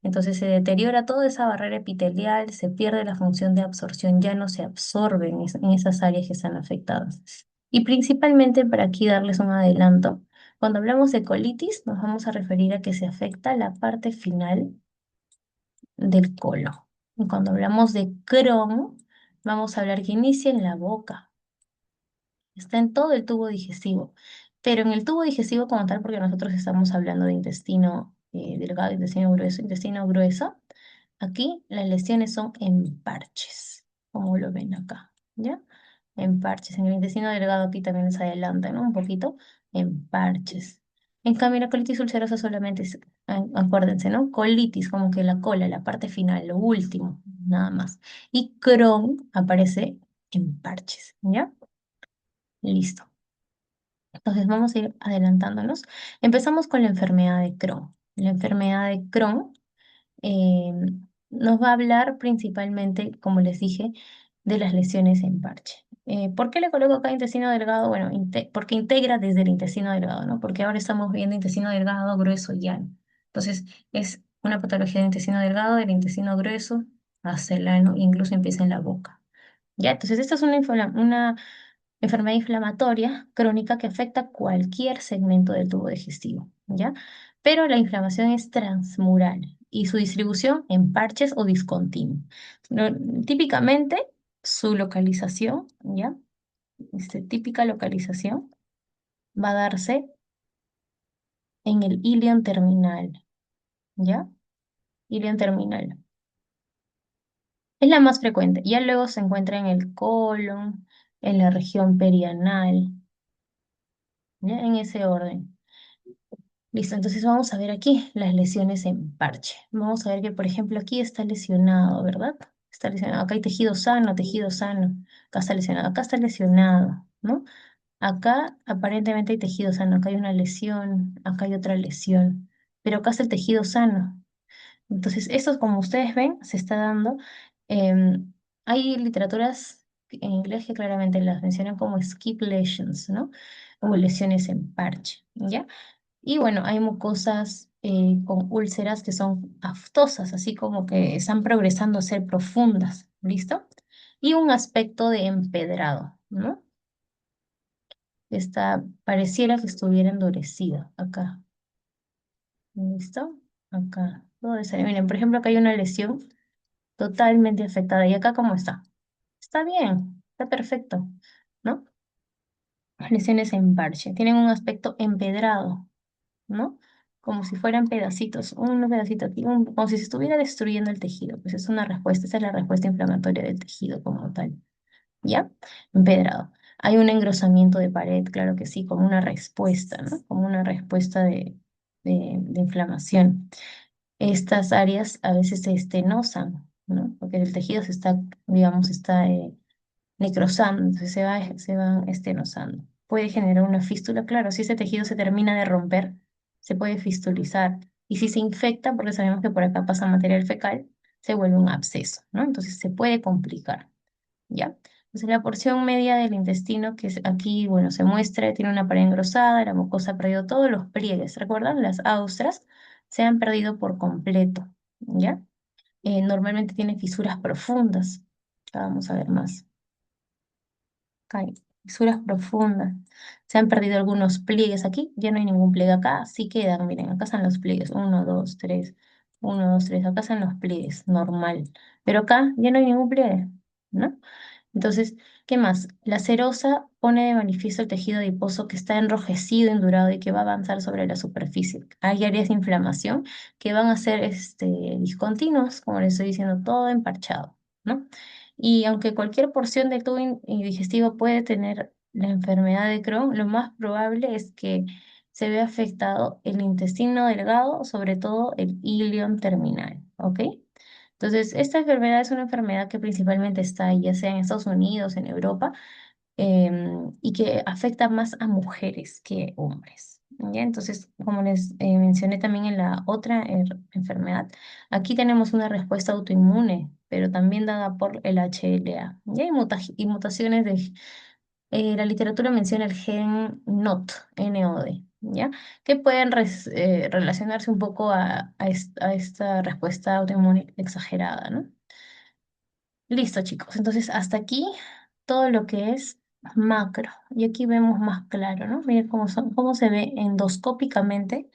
Speaker 1: Entonces, se deteriora toda esa barrera epitelial, se pierde la función de absorción, ya no se absorbe en esas áreas que están afectadas. Y principalmente, para aquí darles un adelanto, cuando hablamos de colitis, nos vamos a referir a que se afecta la parte final del colon. Y cuando hablamos de Crohn, vamos a hablar que inicia en la boca, está en todo el tubo digestivo, pero en el tubo digestivo como tal, porque nosotros estamos hablando de intestino delgado, intestino grueso, aquí las lesiones son en parches, como lo ven acá, ¿ya? En parches, en el intestino delgado aquí también se adelanta, ¿no? Un poquito, en parches. En cambio, la colitis ulcerosa solamente es, acuérdense, ¿no? Colitis, como que la cola, la parte final, lo último, nada más. Y Crohn aparece en parches, ¿ya? Listo. Entonces vamos a ir adelantándonos. Empezamos con la enfermedad de Crohn. La enfermedad de Crohn eh, nos va a hablar principalmente, como les dije, de las lesiones en parche. ¿Por qué le coloco acá intestino delgado? Bueno, porque integra desde el intestino delgado, ¿no? Porque ahora estamos viendo intestino delgado, grueso y llano. Entonces, es una patología del intestino delgado, del intestino grueso hasta el ano, incluso empieza en la boca. ¿Ya? Entonces, esta es una enfermedad inflamatoria crónica que afecta cualquier segmento del tubo digestivo, ¿ya? Pero la inflamación es transmural y su distribución en parches o discontinua. No- Típicamente, su localización, ¿ya? Típica localización va a darse en el ilion terminal, ¿ya? Ilion terminal. Es la más frecuente. Ya luego se encuentra en el colon, en la región perianal, ¿ya? En ese orden. Listo, entonces vamos a ver aquí las lesiones en parche. Vamos a ver que, por ejemplo, aquí está lesionado, ¿verdad? Está lesionado. Acá hay tejido sano, tejido sano. Acá está lesionado, acá está lesionado, ¿no? Acá aparentemente hay tejido sano. Acá hay una lesión, acá hay otra lesión. Pero acá está el tejido sano. Entonces, esto, como ustedes ven, se está dando. em, Hay literaturas en inglés que claramente las mencionan como skip lesions, ¿no? O lesiones en parche, ¿ya? Y bueno, hay mucosas con úlceras que son aftosas, así como que están progresando a ser profundas, ¿listo? Y un aspecto de empedrado, ¿no? Pareciera que estuviera endurecido acá, ¿listo? Acá, todo eso. Miren, por ejemplo, acá hay una lesión totalmente afectada. ¿Y acá cómo está? Está bien, está perfecto, ¿no? Las lesiones en parche tienen un aspecto empedrado, ¿no? Como si fueran pedacitos, un pedacito aquí, como si se estuviera destruyendo el tejido. Pues es una respuesta, esa es la respuesta inflamatoria del tejido como tal, ¿ya? Empedrado. Hay un engrosamiento de pared, claro que sí, como una respuesta, ¿no? Como una respuesta de inflamación. Estas áreas a veces se estenosan, ¿no? Porque el tejido se está, digamos, está necrosando, entonces se van estenosando. Puede generar una fístula, claro, si ese tejido se termina de romper, se puede fistulizar. Y si se infecta, porque sabemos que por acá pasa material fecal, se vuelve un absceso, ¿no? Entonces se puede complicar, ¿ya? Entonces la porción media del intestino, que aquí, bueno, se muestra, tiene una pared engrosada, la mucosa ha perdido todos los pliegues, ¿recuerdan? Las austras se han perdido por completo, ¿ya? Normalmente tiene fisuras profundas. Ya vamos a ver más. Acá hay fisuras profundas. Se han perdido algunos pliegues aquí. Ya no hay ningún pliegue acá. Sí quedan, miren, acá están los pliegues. Uno, dos, tres. Uno, dos, tres. Acá están los pliegues, normal. Pero acá ya no hay ningún pliegue, ¿no? Entonces, ¿qué más? La serosa pone de manifiesto el tejido adiposo que está enrojecido, indurado y que va a avanzar sobre la superficie. Hay áreas de inflamación que van a ser discontinuas, como les estoy diciendo, todo emparchado, ¿no? Y aunque cualquier porción del tubo digestivo puede tener la enfermedad de Crohn, lo más probable es que se vea afectado el intestino delgado, sobre todo el ilion terminal, ¿ok? Entonces, esta enfermedad es una enfermedad que principalmente está ya sea en Estados Unidos, en Europa, y que afecta más a mujeres que hombres. ¿Ya? Entonces, como les mencioné también en la otra enfermedad, aquí tenemos una respuesta autoinmune, pero también dada por el HLA. ¿Ya? Y mutaciones de la literatura menciona el gen NOD, ¿ya? Que pueden relacionarse un poco a esta respuesta autoinmune exagerada, ¿no? Listo, chicos. Entonces, hasta aquí todo lo que es macro. Y aquí vemos más claro, ¿no? Miren cómo se ve endoscópicamente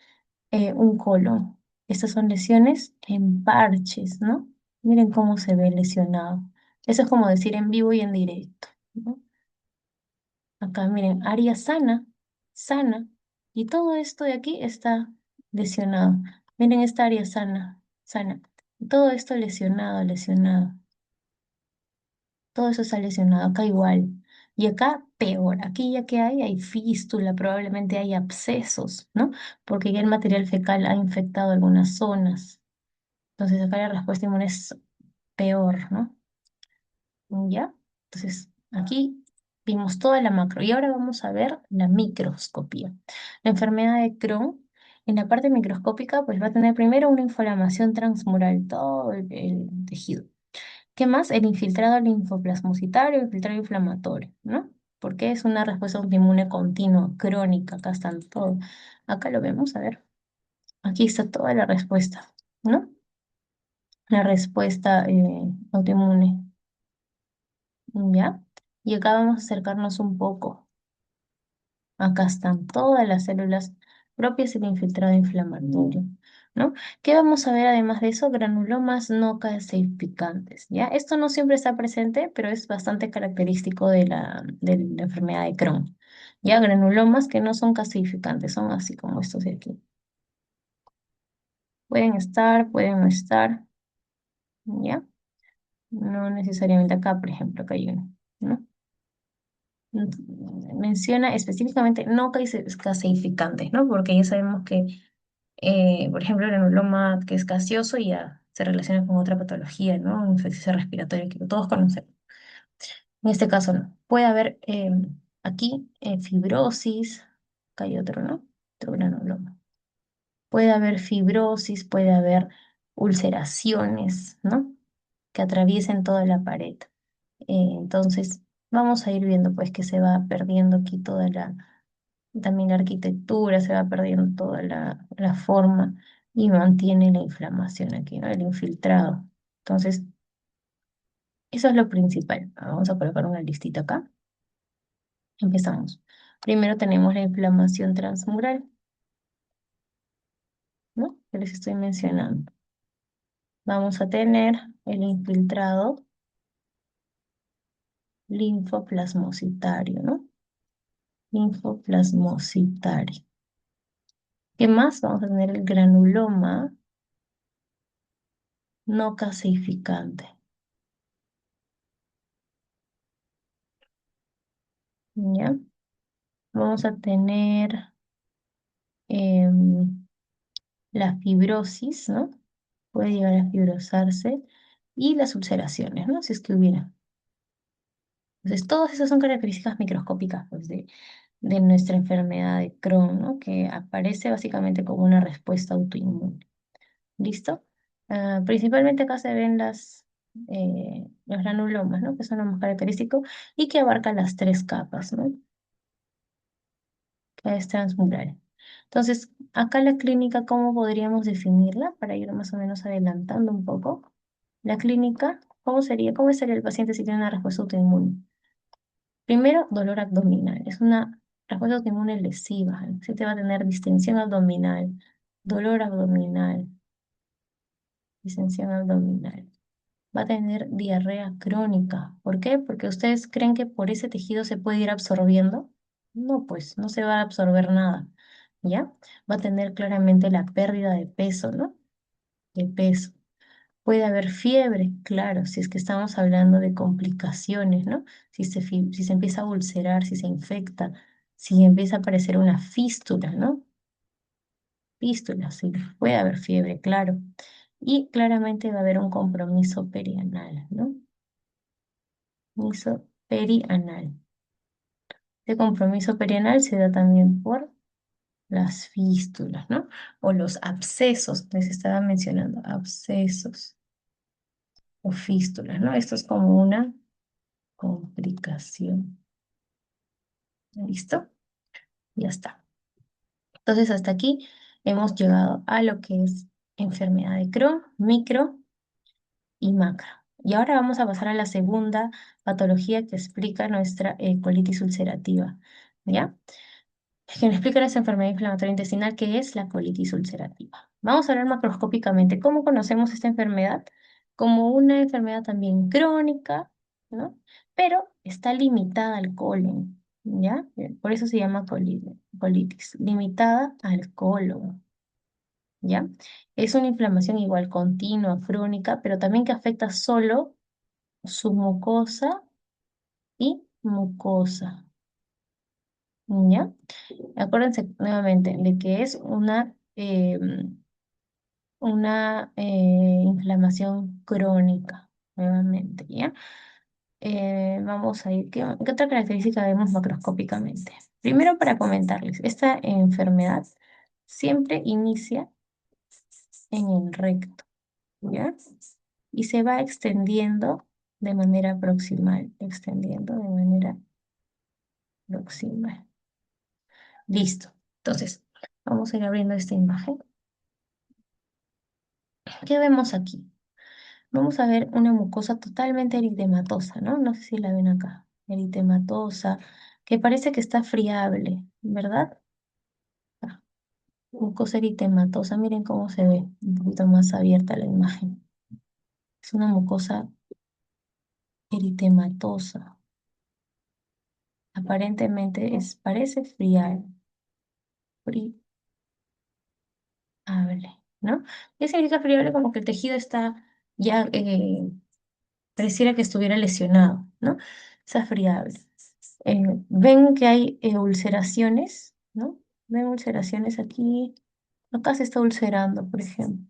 Speaker 1: un colon. Estas son lesiones en parches, ¿no? Miren cómo se ve lesionado. Eso es como decir en vivo y en directo, ¿no? Acá, miren, área sana, sana. Y todo esto de aquí está lesionado. Miren esta área sana, sana. Todo esto lesionado, lesionado. Todo eso está lesionado. Acá igual. Y acá peor. Aquí ya que hay fístula, probablemente hay abscesos, ¿no? Porque ya el material fecal ha infectado algunas zonas. Entonces acá la respuesta inmune es peor, ¿no? ¿Ya? Entonces, aquí vimos toda la macro y ahora vamos a ver la microscopía. La enfermedad de Crohn, en la parte microscópica, pues va a tener primero una inflamación transmural, todo el tejido. ¿Qué más? El infiltrado linfoplasmocitario, el infiltrado inflamatorio, ¿no? Porque es una respuesta autoinmune continua, crónica, acá están todos. Acá lo vemos, a ver. Aquí está toda la respuesta, ¿no? La respuesta autoinmune. ¿Ya? Y acá vamos a acercarnos un poco. Acá están todas las células propias del infiltrado inflamatorio, ¿no? ¿Qué vamos a ver además de eso? Granulomas no calcificantes, ¿ya? Esto no siempre está presente, pero es bastante característico de la enfermedad de Crohn, ¿ya? Granulomas que no son calcificantes, son así como estos de aquí. Pueden estar, pueden no estar, ¿ya? No necesariamente acá, por ejemplo, acá hay uno, ¿no? Menciona específicamente no caseificantes, ¿no? Porque ya sabemos que, por ejemplo, el granuloma que es gaseoso ya se relaciona con otra patología, ¿no? Infección respiratoria que todos conocemos. En este caso no. Puede haber aquí fibrosis, acá hay otro, ¿no? Otro granuloma. Puede haber fibrosis, puede haber ulceraciones, ¿no? Que atraviesen toda la pared. Entonces, vamos a ir viendo pues que se va perdiendo aquí toda también la arquitectura, se va perdiendo toda la forma y mantiene la inflamación aquí, ¿no? El infiltrado. Entonces, eso es lo principal. Vamos a colocar una listita acá. Empezamos. Primero tenemos la inflamación transmural, ¿no? Que les estoy mencionando. Vamos a tener el infiltrado linfoplasmocitario, ¿no? Linfoplasmocitario. ¿Qué más? Vamos a tener el granuloma no calcificante, ¿ya? Vamos a tener em, la fibrosis, ¿no? Puede llegar a fibrosarse y las ulceraciones, ¿no? Si es que hubiera. Entonces, todas esas son características microscópicas, pues, de nuestra enfermedad de Crohn, ¿no? Que aparece básicamente como una respuesta autoinmune. ¿Listo? Principalmente acá se ven los granulomas, ¿no? Que son los más característicos y que abarcan las tres capas, ¿no? Que es transmural. Entonces, acá la clínica, ¿cómo podríamos definirla? Para ir más o menos adelantando un poco. La clínica, ¿cómo sería? ¿Cómo estaría el paciente si tiene una respuesta autoinmune? Primero, dolor abdominal. Es una respuesta autoinmune lesiva. ¿No? Se te va a tener distensión abdominal, dolor abdominal, distensión abdominal. Va a tener diarrea crónica. ¿Por qué? Porque ustedes creen que por ese tejido se puede ir absorbiendo. No, pues no se va a absorber nada. ¿Ya? Va a tener claramente la pérdida de peso, ¿no? De peso. Puede haber fiebre, claro, si es que estamos hablando de complicaciones, ¿no? Si se empieza a ulcerar, si se infecta, si empieza a aparecer una fístula, ¿no? Fístula, sí, puede haber fiebre, claro. Y claramente va a haber un compromiso perianal, ¿no? Compromiso perianal. Este compromiso perianal se da también por las fístulas, ¿no? O los abscesos, les estaba mencionando, abscesos o fístulas, ¿no? Esto es como una complicación. ¿Listo? Ya está. Entonces, hasta aquí hemos llegado a lo que es enfermedad de Crohn, micro y macro. Y ahora vamos a pasar a la segunda patología que explica nuestra colitis ulcerativa. ¿Ya? Que nos explica esta enfermedad inflamatoria intestinal que es la colitis ulcerativa. Vamos a hablar macroscópicamente cómo conocemos esta enfermedad como una enfermedad también crónica, ¿no? Pero está limitada al colon, ¿ya? Por eso se llama colitis, limitada al colon, ¿ya? Es una inflamación igual continua, crónica, pero también que afecta solo su mucosa y mucosa, ¿ya? Acuérdense nuevamente de que es una inflamación crónica, nuevamente, ¿ya? Vamos a ir, ¿qué otra característica vemos macroscópicamente? Primero, para comentarles, esta enfermedad siempre inicia en el recto, ¿ya? Y se va extendiendo de manera proximal, extendiendo de manera proximal. Listo. Entonces, vamos a ir abriendo esta imagen. ¿Qué vemos aquí? Vamos a ver una mucosa totalmente eritematosa, ¿no? No sé si la ven acá. Eritematosa, que parece que está friable, ¿verdad? Ah, mucosa eritematosa, miren cómo se ve, un poquito más abierta la imagen. Es una mucosa eritematosa. Aparentemente parece friable, friable, ¿no? ¿Qué significa friable? Como que el tejido está ya pareciera que estuviera lesionado, ¿no? Esas friables. Ven que hay ulceraciones, ¿no? Ven ulceraciones aquí. Acá se está ulcerando, por ejemplo.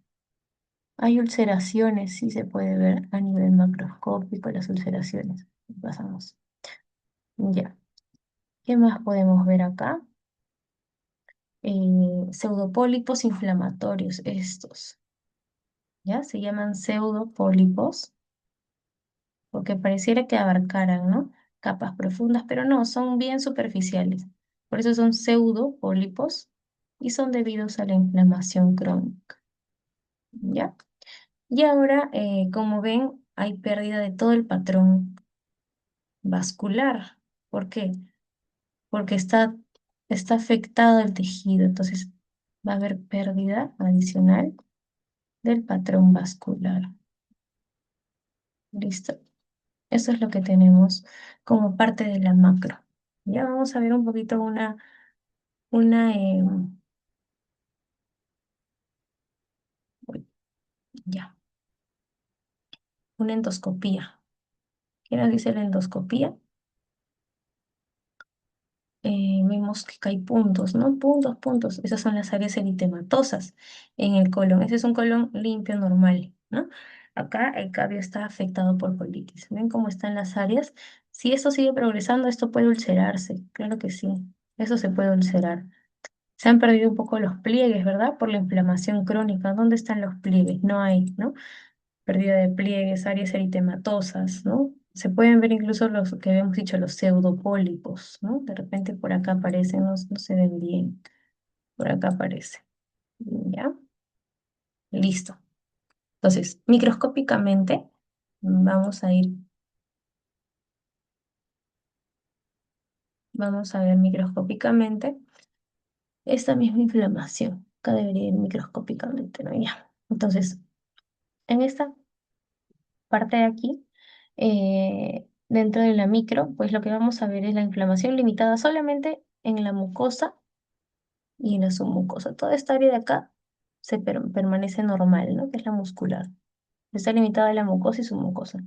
Speaker 1: Hay ulceraciones, sí se puede ver a nivel macroscópico las ulceraciones. Pasamos. Ya. ¿Qué más podemos ver acá? Pseudopólipos inflamatorios, estos, ¿ya? Se llaman pseudopólipos porque pareciera que abarcaran, ¿no? Capas profundas, pero no, son bien superficiales. Por eso son pseudopólipos y son debidos a la inflamación crónica, ¿ya? Y ahora, como ven, hay pérdida de todo el patrón vascular. ¿Por qué? Porque está afectado el tejido, entonces va a haber pérdida adicional del patrón vascular. ¿Listo? Eso es lo que tenemos como parte de la macro. Ya vamos a ver un poquito una uy, ya, una endoscopía. ¿Qué nos dice la endoscopía? Vemos que hay puntos, ¿no? Puntos, puntos. Esas son las áreas eritematosas en el colon. Ese es un colon limpio, normal, ¿no? Acá el cabio está afectado por colitis. ¿Ven cómo están las áreas? Si esto sigue progresando, esto puede ulcerarse. Claro que sí. Eso se puede ulcerar. Se han perdido un poco los pliegues, ¿verdad? Por la inflamación crónica. ¿Dónde están los pliegues? No hay, ¿no? Pérdida de pliegues, áreas eritematosas, ¿no? Se pueden ver incluso los que habíamos dicho, los pseudopólipos, ¿no? De repente por acá aparecen, no, no se ven bien. Por acá aparece. ¿Ya? Listo. Entonces, microscópicamente, vamos a ver microscópicamente esta misma inflamación. Acá debería ir microscópicamente, ¿no? Ya. Entonces, en esta parte de aquí, dentro de la micro, pues lo que vamos a ver es la inflamación limitada solamente en la mucosa y en la submucosa. Toda esta área de acá permanece normal, ¿no? Que es la muscular. Está limitada a la mucosa y submucosa.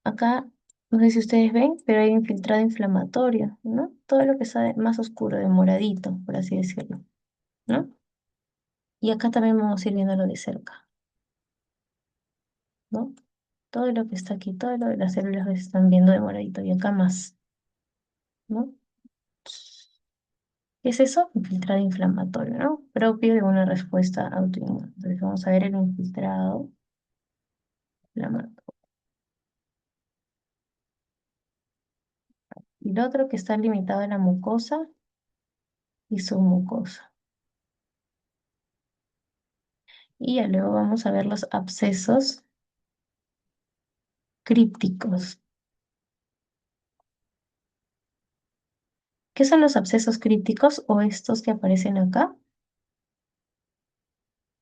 Speaker 1: Acá, no sé si ustedes ven, pero hay infiltrado inflamatorio, ¿no? Todo lo que está más oscuro, de moradito, por así decirlo, ¿no? Y acá también vamos a ir viéndolo de cerca, ¿no? Todo lo que está aquí, todo lo de las células que se están viendo de moradito y acá más, ¿no? ¿Qué es eso? Infiltrado inflamatorio, ¿no? Propio de una respuesta autoinmune. Entonces vamos a ver el infiltrado inflamatorio. Y el otro que está limitado a la mucosa y submucosa. Y ya luego vamos a ver los abscesos crípticos. ¿Qué son los abscesos crípticos o estos que aparecen acá?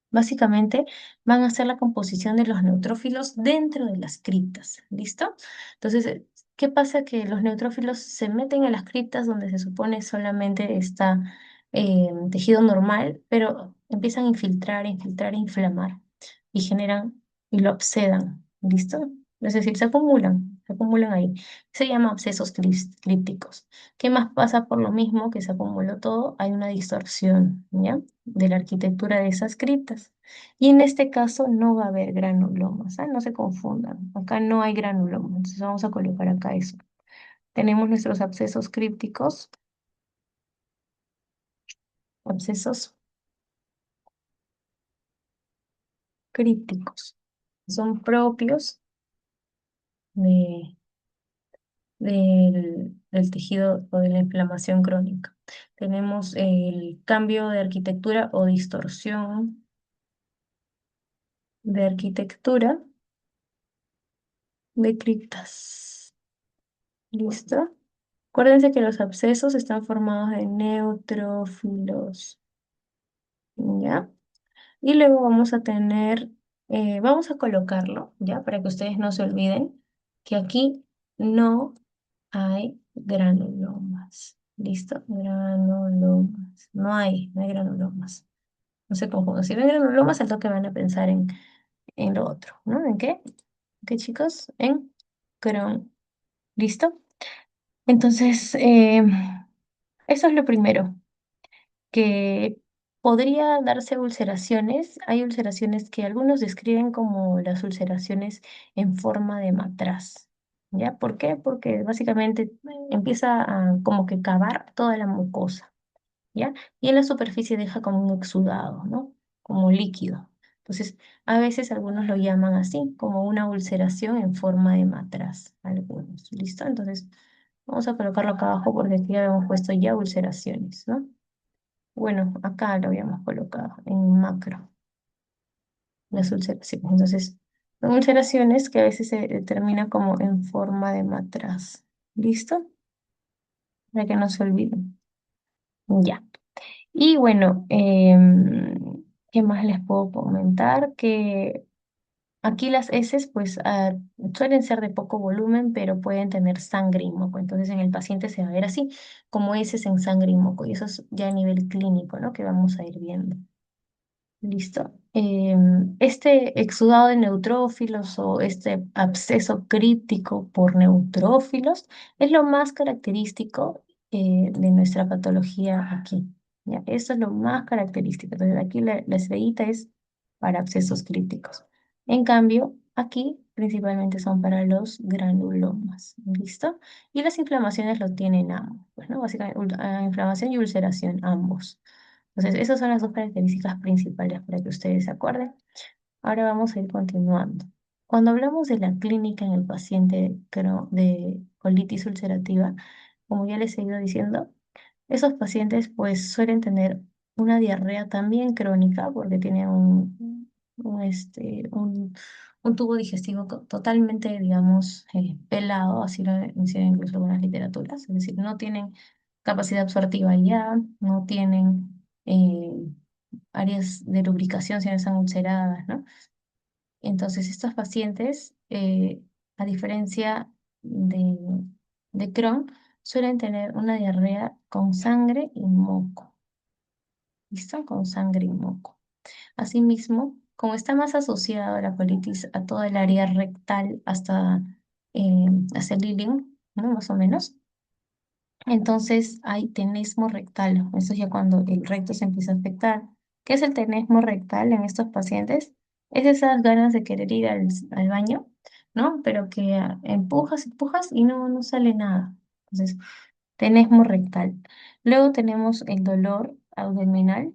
Speaker 1: Básicamente van a ser la composición de los neutrófilos dentro de las criptas, ¿listo? Entonces, ¿qué pasa? Que los neutrófilos se meten a las criptas donde se supone solamente está tejido normal, pero empiezan a infiltrar, infiltrar, inflamar y generan y lo obsedan, ¿listo? Es decir, se acumulan ahí. Se llama abscesos crípticos. ¿Qué más pasa por lo mismo que se acumuló todo? Hay una distorsión, ¿ya? De la arquitectura de esas criptas. Y en este caso no va a haber granulomas, ¿ah? No se confundan. Acá no hay granulomas. Entonces vamos a colocar acá eso. Tenemos nuestros abscesos crípticos, abscesos crípticos. Son propios de, del tejido o de la inflamación crónica. Tenemos el cambio de arquitectura o distorsión de arquitectura de criptas. ¿Listo? Acuérdense que los abscesos están formados de neutrófilos, ¿ya? Y luego vamos a tener, vamos a colocarlo, ¿ya? Para que ustedes no se olviden que aquí no hay granulomas. ¿Listo? Granulomas. No hay granulomas. No se confundan. Si ven granulomas, al toque van a pensar en lo otro, ¿no? ¿En qué? ¿Qué, chicos? En Crohn. ¿Listo? Entonces, eso es lo primero, que podría darse ulceraciones. Hay ulceraciones que algunos describen como las ulceraciones en forma de matraz. ¿Ya? ¿Por qué? Porque básicamente empieza a como que cavar toda la mucosa. ¿Ya? Y en la superficie deja como un exudado, ¿no? Como líquido. Entonces, a veces algunos lo llaman así, como una ulceración en forma de matraz, algunos. ¿Listo? Entonces, vamos a colocarlo acá abajo porque aquí habíamos puesto ya ulceraciones, ¿no? Bueno, acá lo habíamos colocado en macro, las ulceraciones. Entonces, son ulceraciones que a veces se determina como en forma de matraz. ¿Listo? Para que no se olviden. Ya. Y bueno, ¿qué más les puedo comentar? Que aquí las heces pues suelen ser de poco volumen, pero pueden tener sangre y moco. Entonces en el paciente se va a ver así, como heces en sangre y moco. Y eso es ya a nivel clínico, ¿no? Que vamos a ir viendo. Listo. Este exudado de neutrófilos o este absceso críptico por neutrófilos es lo más característico de nuestra patología aquí. ¿Ya? Eso es lo más característico. Entonces aquí la estrellita es para abscesos crípticos. En cambio, aquí principalmente son para los granulomas. ¿Listo? Y las inflamaciones lo tienen ambos. Pues, ¿no? Básicamente, inflamación y ulceración ambos. Entonces, esas son las dos características principales para que ustedes se acuerden. Ahora vamos a ir continuando. Cuando hablamos de la clínica en el paciente de colitis ulcerativa, como ya les he ido diciendo, esos pacientes pues suelen tener una diarrea también crónica porque tienen un tubo digestivo totalmente, digamos, pelado, así lo mencionan incluso algunas literaturas, es decir, no tienen capacidad absortiva ya, no tienen áreas de lubricación si no están ulceradas, ¿no? Entonces, estos pacientes, a diferencia de, de Crohn, suelen tener una diarrea con sangre y moco. ¿Listo? Con sangre y moco. Asimismo, como está más asociado la colitis a toda el área rectal eh, hasta el ileum, ¿no? Más o menos, entonces hay tenesmo rectal. Eso es ya cuando el recto se empieza a afectar. ¿Qué es el tenesmo rectal en estos pacientes? Es esas ganas de querer ir al baño, ¿no? Pero que empujas, empujas y no sale nada. Entonces, tenesmo rectal. Luego tenemos el dolor abdominal,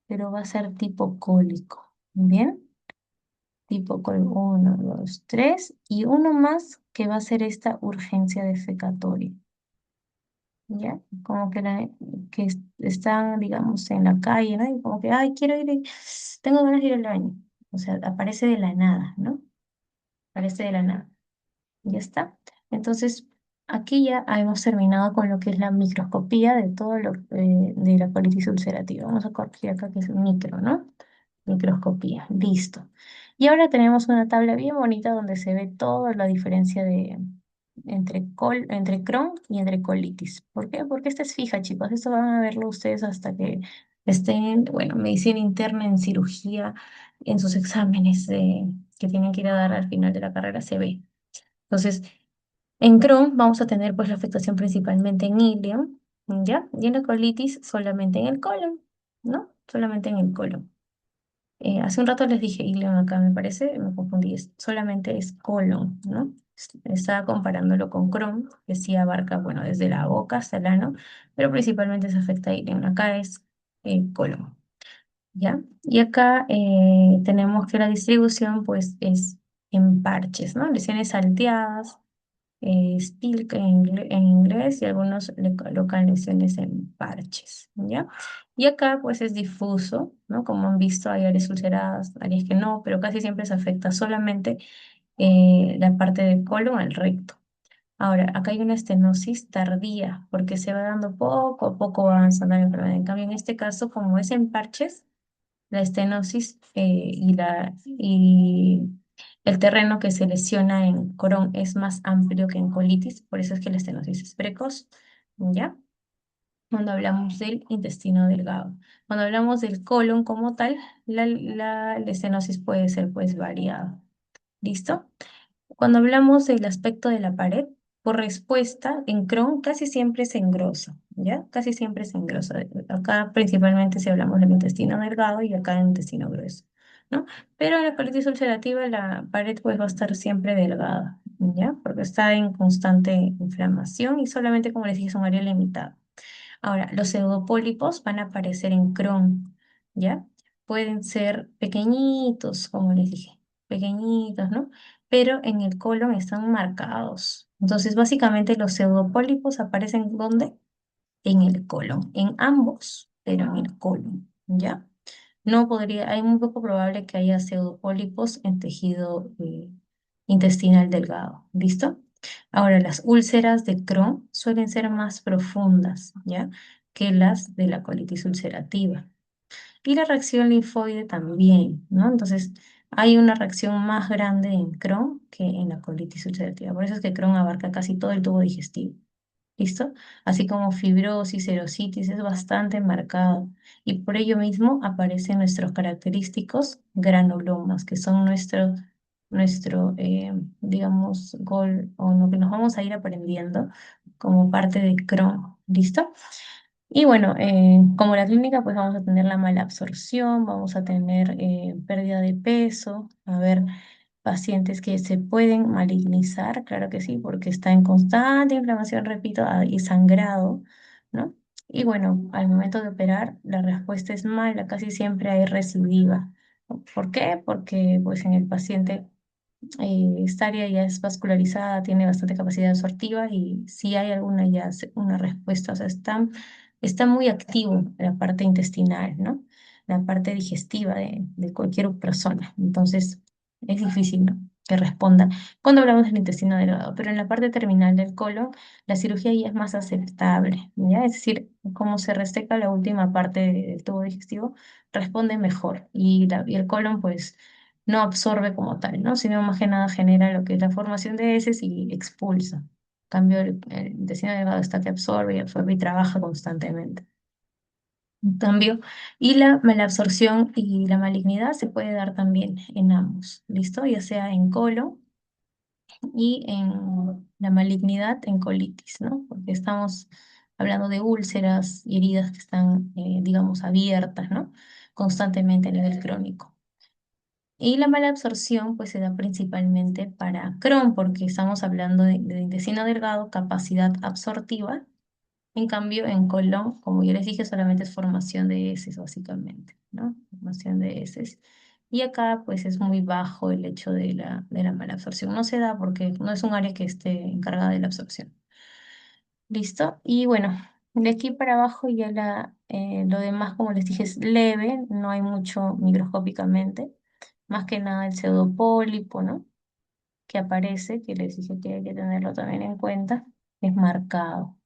Speaker 1: pero va a ser tipo cólico. ¿Bien? Tipo cólico. Uno, dos, tres. Y uno más que va a ser esta urgencia defecatoria. ¿Ya? Como que, están, digamos, en la calle, ¿no? Y como que, ay, quiero ir, tengo ganas de ir al baño. O sea, aparece de la nada, ¿no? Aparece de la nada. Ya está. Entonces, aquí ya hemos terminado con lo que es la microscopía de todo lo de la colitis ulcerativa. Vamos a corregir acá que es micro, ¿no? Microscopía. Listo. Y ahora tenemos una tabla bien bonita donde se ve toda la diferencia entre Crohn y entre colitis. ¿Por qué? Porque esta es fija, chicos. Esto van a verlo ustedes hasta que estén, bueno, medicina interna, en cirugía, en sus exámenes que tienen que ir a dar al final de la carrera, se ve. Entonces, en Crohn vamos a tener pues la afectación principalmente en ileum, ¿ya? Y en la colitis solamente en el colon, ¿no? Solamente en el colon. Hace un rato les dije ileum acá, me parece, me confundí, solamente es colon, ¿no? Estaba comparándolo con Crohn, que sí abarca, bueno, desde la boca hasta el ano, pero principalmente se afecta a ileum. Acá es colon, ¿ya? Y acá tenemos que la distribución pues es en parches, ¿no? Lesiones salteadas, Stilk en inglés y algunos le colocan lesiones en parches, ¿ya? Y acá pues es difuso, ¿no? Como han visto, hay áreas ulceradas, áreas que no, pero casi siempre se afecta solamente la parte del colon al recto. Ahora, acá hay una estenosis tardía, porque se va dando poco a poco va avanzando la enfermedad. En cambio, en este caso, como es en parches, la estenosis y el terreno que se lesiona en Crohn es más amplio que en colitis, por eso es que la estenosis es precoz, ¿ya? Cuando hablamos del intestino delgado. Cuando hablamos del colon como tal, la estenosis puede ser pues variada. ¿Listo? Cuando hablamos del aspecto de la pared, por respuesta, en Crohn casi siempre se engrosa, ¿ya? Casi siempre se engrosa. Acá principalmente si hablamos del intestino delgado y acá del intestino grueso, ¿no? Pero en la colitis ulcerativa la pared pues va a estar siempre delgada, ¿ya? Porque está en constante inflamación y solamente, como les dije, es un área limitada. Ahora, los pseudopólipos van a aparecer en Crohn, ¿ya? Pueden ser pequeñitos, como les dije, pequeñitos, ¿no? Pero en el colon están marcados. Entonces, básicamente los pseudopólipos aparecen ¿dónde? En el colon, en ambos, pero en el colon, ¿ya? No podría, hay muy poco probable que haya pseudopólipos en tejido intestinal delgado, ¿listo? Ahora, las úlceras de Crohn suelen ser más profundas, ¿ya? Que las de la colitis ulcerativa. Y la reacción linfoide también, ¿no? Entonces, hay una reacción más grande en Crohn que en la colitis ulcerativa. Por eso es que Crohn abarca casi todo el tubo digestivo. ¿Listo? Así como fibrosis, erositis, es bastante marcado. Y por ello mismo aparecen nuestros característicos granulomas, que son digamos, gol o lo que nos vamos a ir aprendiendo como parte de Crohn. ¿Listo? Y bueno, como la clínica, pues vamos a tener la mala absorción, vamos a tener pérdida de peso, a ver, pacientes que se pueden malignizar, claro que sí, porque está en constante inflamación, repito, y sangrado, ¿no? Y bueno, al momento de operar, la respuesta es mala, casi siempre hay recidiva. ¿Por qué? Porque pues en el paciente esta área ya es vascularizada, tiene bastante capacidad absortiva y si hay alguna ya una respuesta, o sea, está muy activo la parte intestinal, ¿no? La parte digestiva de cualquier persona. Entonces, es difícil, ¿no? Que responda cuando hablamos del intestino delgado, pero en la parte terminal del colon, la cirugía ya es más aceptable, ¿ya? Es decir, como se reseca la última parte del tubo digestivo, responde mejor y el colon, pues no absorbe como tal, ¿no? Sino más que nada genera lo que es la formación de heces y expulsa. En cambio, el intestino delgado está que absorbe y trabaja constantemente. En cambio, y la malabsorción y la malignidad se puede dar también en ambos, ¿listo? Ya sea en colon y en la malignidad en colitis, ¿no? Porque estamos hablando de úlceras y heridas que están, digamos, abiertas, ¿no? Constantemente a nivel crónico. Y la mala absorción pues se da principalmente para Crohn porque estamos hablando de intestino delgado, capacidad absortiva. En cambio, en colon, como ya les dije, solamente es formación de heces básicamente, ¿no? Formación de heces. Y acá pues es muy bajo el hecho de la mala absorción. No se da porque no es un área que esté encargada de la absorción. ¿Listo? Y bueno, de aquí para abajo ya lo demás, como les dije, es leve, no hay mucho microscópicamente, más que nada el pseudopólipo, ¿no? Que aparece, que les dije que hay que tenerlo también en cuenta, es marcado,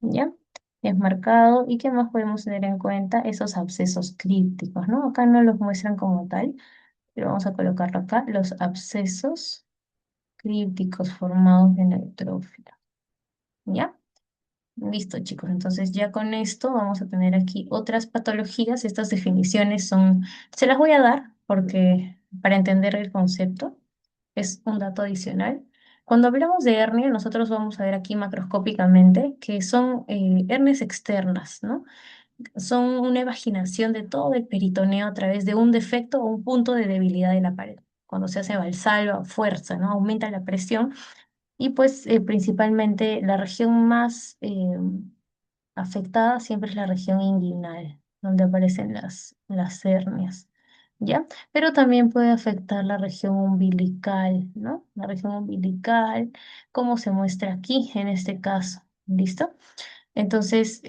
Speaker 1: ¿ya? Es marcado, ¿y qué más podemos tener en cuenta? Esos abscesos crípticos, ¿no? Acá no los muestran como tal, pero vamos a colocarlo acá, los abscesos crípticos formados de neutrófilo, ¿ya? Listo, chicos. Entonces ya con esto vamos a tener aquí otras patologías. Estas definiciones se las voy a dar porque para entender el concepto es un dato adicional. Cuando hablamos de hernia, nosotros vamos a ver aquí macroscópicamente que son hernias externas, ¿no? Son una evaginación de todo el peritoneo a través de un defecto o un punto de debilidad de la pared. Cuando se hace valsalva, fuerza, ¿no? Aumenta la presión y pues principalmente la región más afectada siempre es la región inguinal, donde aparecen las hernias, ¿ya? Pero también puede afectar la región umbilical, ¿no? La región umbilical, como se muestra aquí en este caso, ¿listo? Entonces,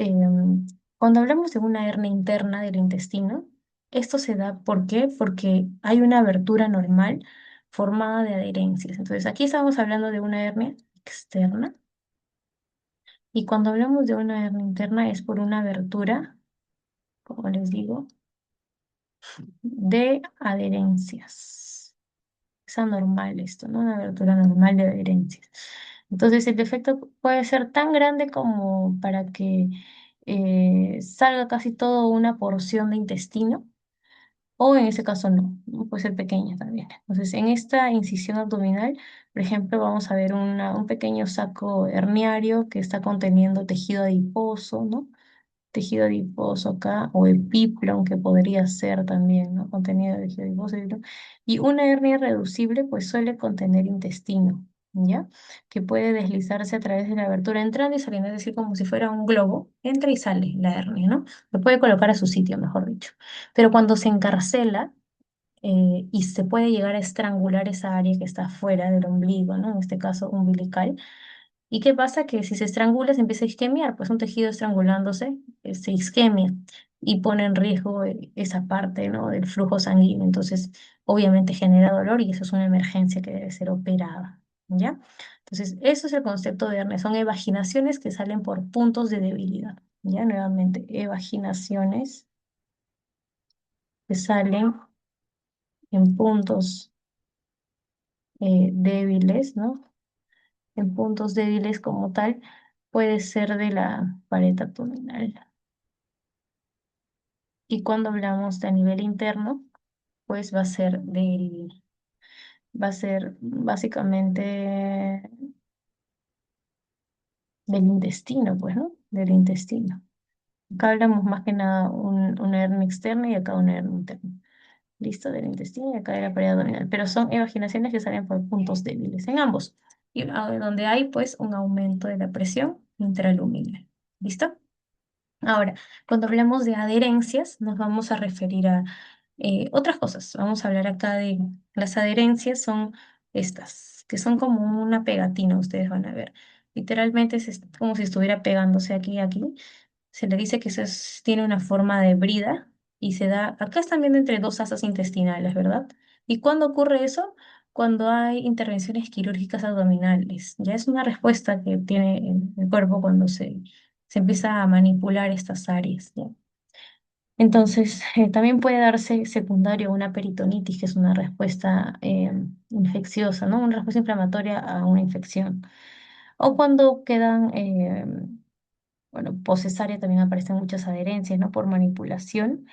Speaker 1: cuando hablamos de una hernia interna del intestino, esto se da, ¿por qué? Porque hay una abertura normal formada de adherencias. Entonces, aquí estamos hablando de una hernia externa y cuando hablamos de una hernia interna es por una abertura, como les digo, de adherencias. Es anormal esto, ¿no? Una abertura normal de adherencias. Entonces el defecto puede ser tan grande como para que salga casi toda una porción de intestino o en ese caso no, ¿no? Puede ser pequeña también. Entonces, en esta incisión abdominal, por ejemplo, vamos a ver un pequeño saco herniario que está conteniendo tejido adiposo, ¿no? Tejido adiposo acá, o epiplon, que podría ser también, ¿no? Contenido de tejido adiposo, epiplon. Y una hernia reducible, pues suele contener intestino, ¿ya? Que puede deslizarse a través de la abertura entrando y saliendo, es decir, como si fuera un globo, entra y sale la hernia, ¿no? Lo puede colocar a su sitio, mejor dicho. Pero cuando se encarcela, y se puede llegar a estrangular esa área que está fuera del ombligo, ¿no? En este caso umbilical. ¿Y qué pasa? Que si se estrangula, se empieza a isquemiar, pues un tejido estrangulándose, se isquemia y pone en riesgo esa parte, ¿no? Del flujo sanguíneo. Entonces, obviamente genera dolor y eso es una emergencia que debe ser operada, ¿ya? Entonces, eso es el concepto de hernia. Son evaginaciones que salen por puntos de debilidad, ¿ya? Nuevamente, evaginaciones que salen en puntos débiles, ¿no? En puntos débiles como tal, puede ser de la pared abdominal. Y cuando hablamos de a nivel interno, pues va a ser básicamente del intestino, pues, ¿no? Del intestino. Acá hablamos más que nada una hernia externa y acá una hernia interna. Listo, del intestino y acá de la pared abdominal. Pero son evaginaciones que salen por puntos débiles en ambos. Y donde hay, pues, un aumento de la presión intraluminal. ¿Listo? Ahora, cuando hablamos de adherencias, nos vamos a referir a otras cosas. Vamos a hablar acá de las adherencias, son estas, que son como una pegatina, ustedes van a ver. Literalmente es como si estuviera pegándose aquí y aquí. Se le dice que tiene una forma de brida y se da, acá están viendo entre dos asas intestinales, ¿verdad? ¿Y cuándo ocurre eso? Cuando hay intervenciones quirúrgicas abdominales. Ya es una respuesta que tiene el cuerpo cuando se empieza a manipular estas áreas, ¿ya? Entonces, también puede darse secundario a una peritonitis, que es una respuesta infecciosa, ¿no? Una respuesta inflamatoria a una infección. O cuando quedan, bueno, poscesárea también aparecen muchas adherencias, ¿no? Por manipulación.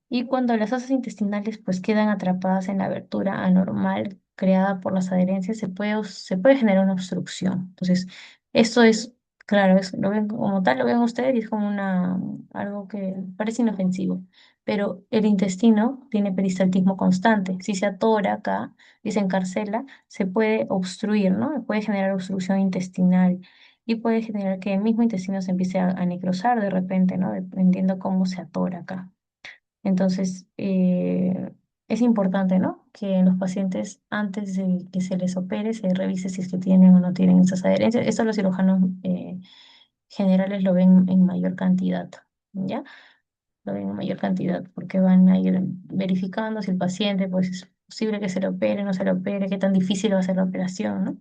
Speaker 1: Y cuando las asas intestinales pues quedan atrapadas en la abertura anormal creada por las adherencias, se puede generar una obstrucción. Entonces, esto es, claro, lo ven como tal, lo ven ustedes y es como algo que parece inofensivo. Pero el intestino tiene peristaltismo constante. Si se atora acá y se encarcela, se puede obstruir, ¿no? Puede generar obstrucción intestinal y puede generar que el mismo intestino se empiece a necrosar de repente, ¿no? Dependiendo cómo se atora acá. Entonces, es importante, ¿no? Que en los pacientes, antes de que se les opere, se revise si es que tienen o no tienen esas adherencias. Esto los cirujanos generales lo ven en mayor cantidad, ¿ya? Lo ven en mayor cantidad porque van a ir verificando si el paciente, pues, es posible que se le opere, no se le opere, qué tan difícil va a ser la operación, ¿no?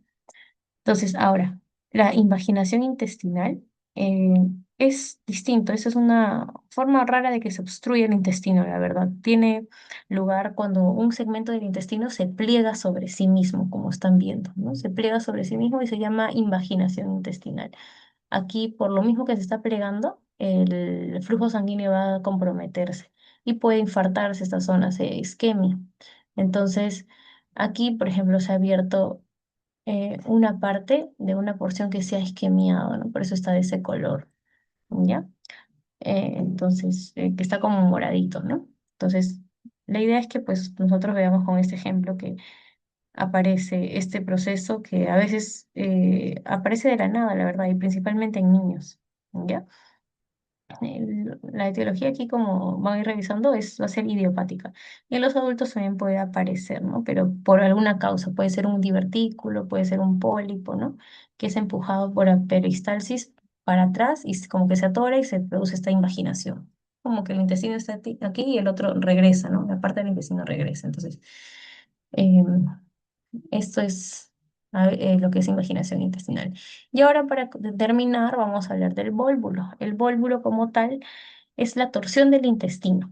Speaker 1: Entonces, ahora, la invaginación intestinal eh, es distinto. Esa es una forma rara de que se obstruye el intestino, la verdad. Tiene lugar cuando un segmento del intestino se pliega sobre sí mismo, como están viendo, ¿no? Se pliega sobre sí mismo y se llama invaginación intestinal. Aquí, por lo mismo que se está plegando, el flujo sanguíneo va a comprometerse y puede infartarse esta zona, se isquemia. Entonces, aquí, por ejemplo, se ha abierto una parte de una porción que se ha isquemiado, ¿no? Por eso está de ese color, ¿ya? Entonces, que está como moradito, ¿no? Entonces, la idea es que pues nosotros veamos con este ejemplo que aparece este proceso que a veces aparece de la nada, la verdad, y principalmente en niños, ¿ya? La etiología aquí, como van a ir revisando, va a ser idiopática. Y en los adultos también puede aparecer, ¿no? Pero por alguna causa, puede ser un divertículo, puede ser un pólipo, ¿no? Que es empujado por la peristalsis para atrás y como que se atora y se produce esta invaginación. Como que el intestino está aquí y el otro regresa, ¿no? La parte del intestino regresa. Entonces, em, esto es lo que es invaginación intestinal. Y ahora para terminar vamos a hablar del vólvulo. El vólvulo como tal es la torsión del intestino.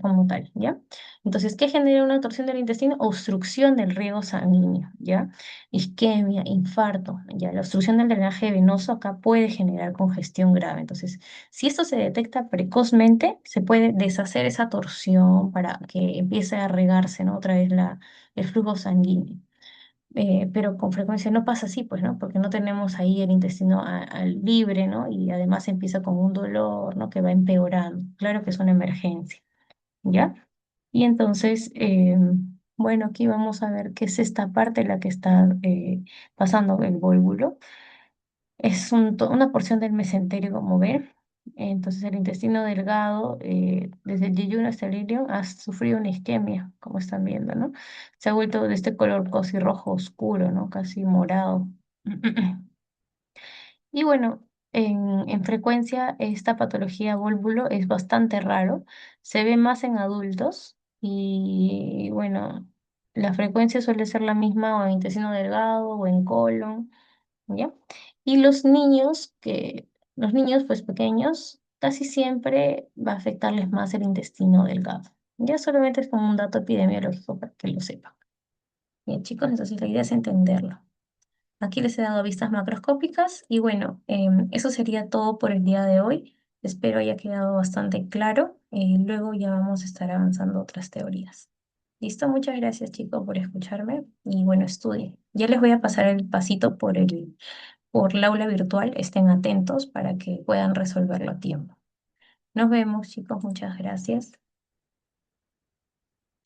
Speaker 1: como tal, ¿ya? Entonces, ¿qué genera una torsión del intestino? Obstrucción del riego sanguíneo, ¿ya? Isquemia, infarto, ¿ya? La obstrucción del drenaje venoso acá puede generar congestión grave. Entonces, si esto se detecta precozmente, se puede deshacer esa torsión para que empiece a regarse, ¿no? Otra vez el flujo sanguíneo. Pero con frecuencia no pasa así, pues, ¿no? Porque no tenemos ahí el intestino al libre, ¿no? Y además empieza con un dolor, ¿no? Que va empeorando. Claro que es una emergencia. ¿Ya? Y entonces, bueno, aquí vamos a ver qué es esta parte la que está pasando el vólvulo. Es una porción del mesenterio, como ven. Entonces, el intestino delgado, desde el yeyuno hasta el ilion, ha sufrido una isquemia, como están viendo, ¿no? Se ha vuelto de este color casi rojo oscuro, ¿no? Casi morado. Y bueno, en frecuencia esta patología vólvulo es bastante raro, se ve más en adultos y bueno, la frecuencia suele ser la misma o en intestino delgado o en colon, ¿ya? Y los niños pues pequeños, casi siempre va a afectarles más el intestino delgado. Ya solamente es como un dato epidemiológico para que lo sepan. Bien, chicos, entonces la idea es entenderlo. Aquí les he dado vistas macroscópicas y bueno, eso sería todo por el día de hoy. Espero haya quedado bastante claro. Luego ya vamos a estar avanzando otras teorías. Listo, muchas gracias chicos por escucharme y bueno, estudien. Ya les voy a pasar el pasito por el aula virtual. Estén atentos para que puedan resolverlo a tiempo. Nos vemos chicos, muchas gracias.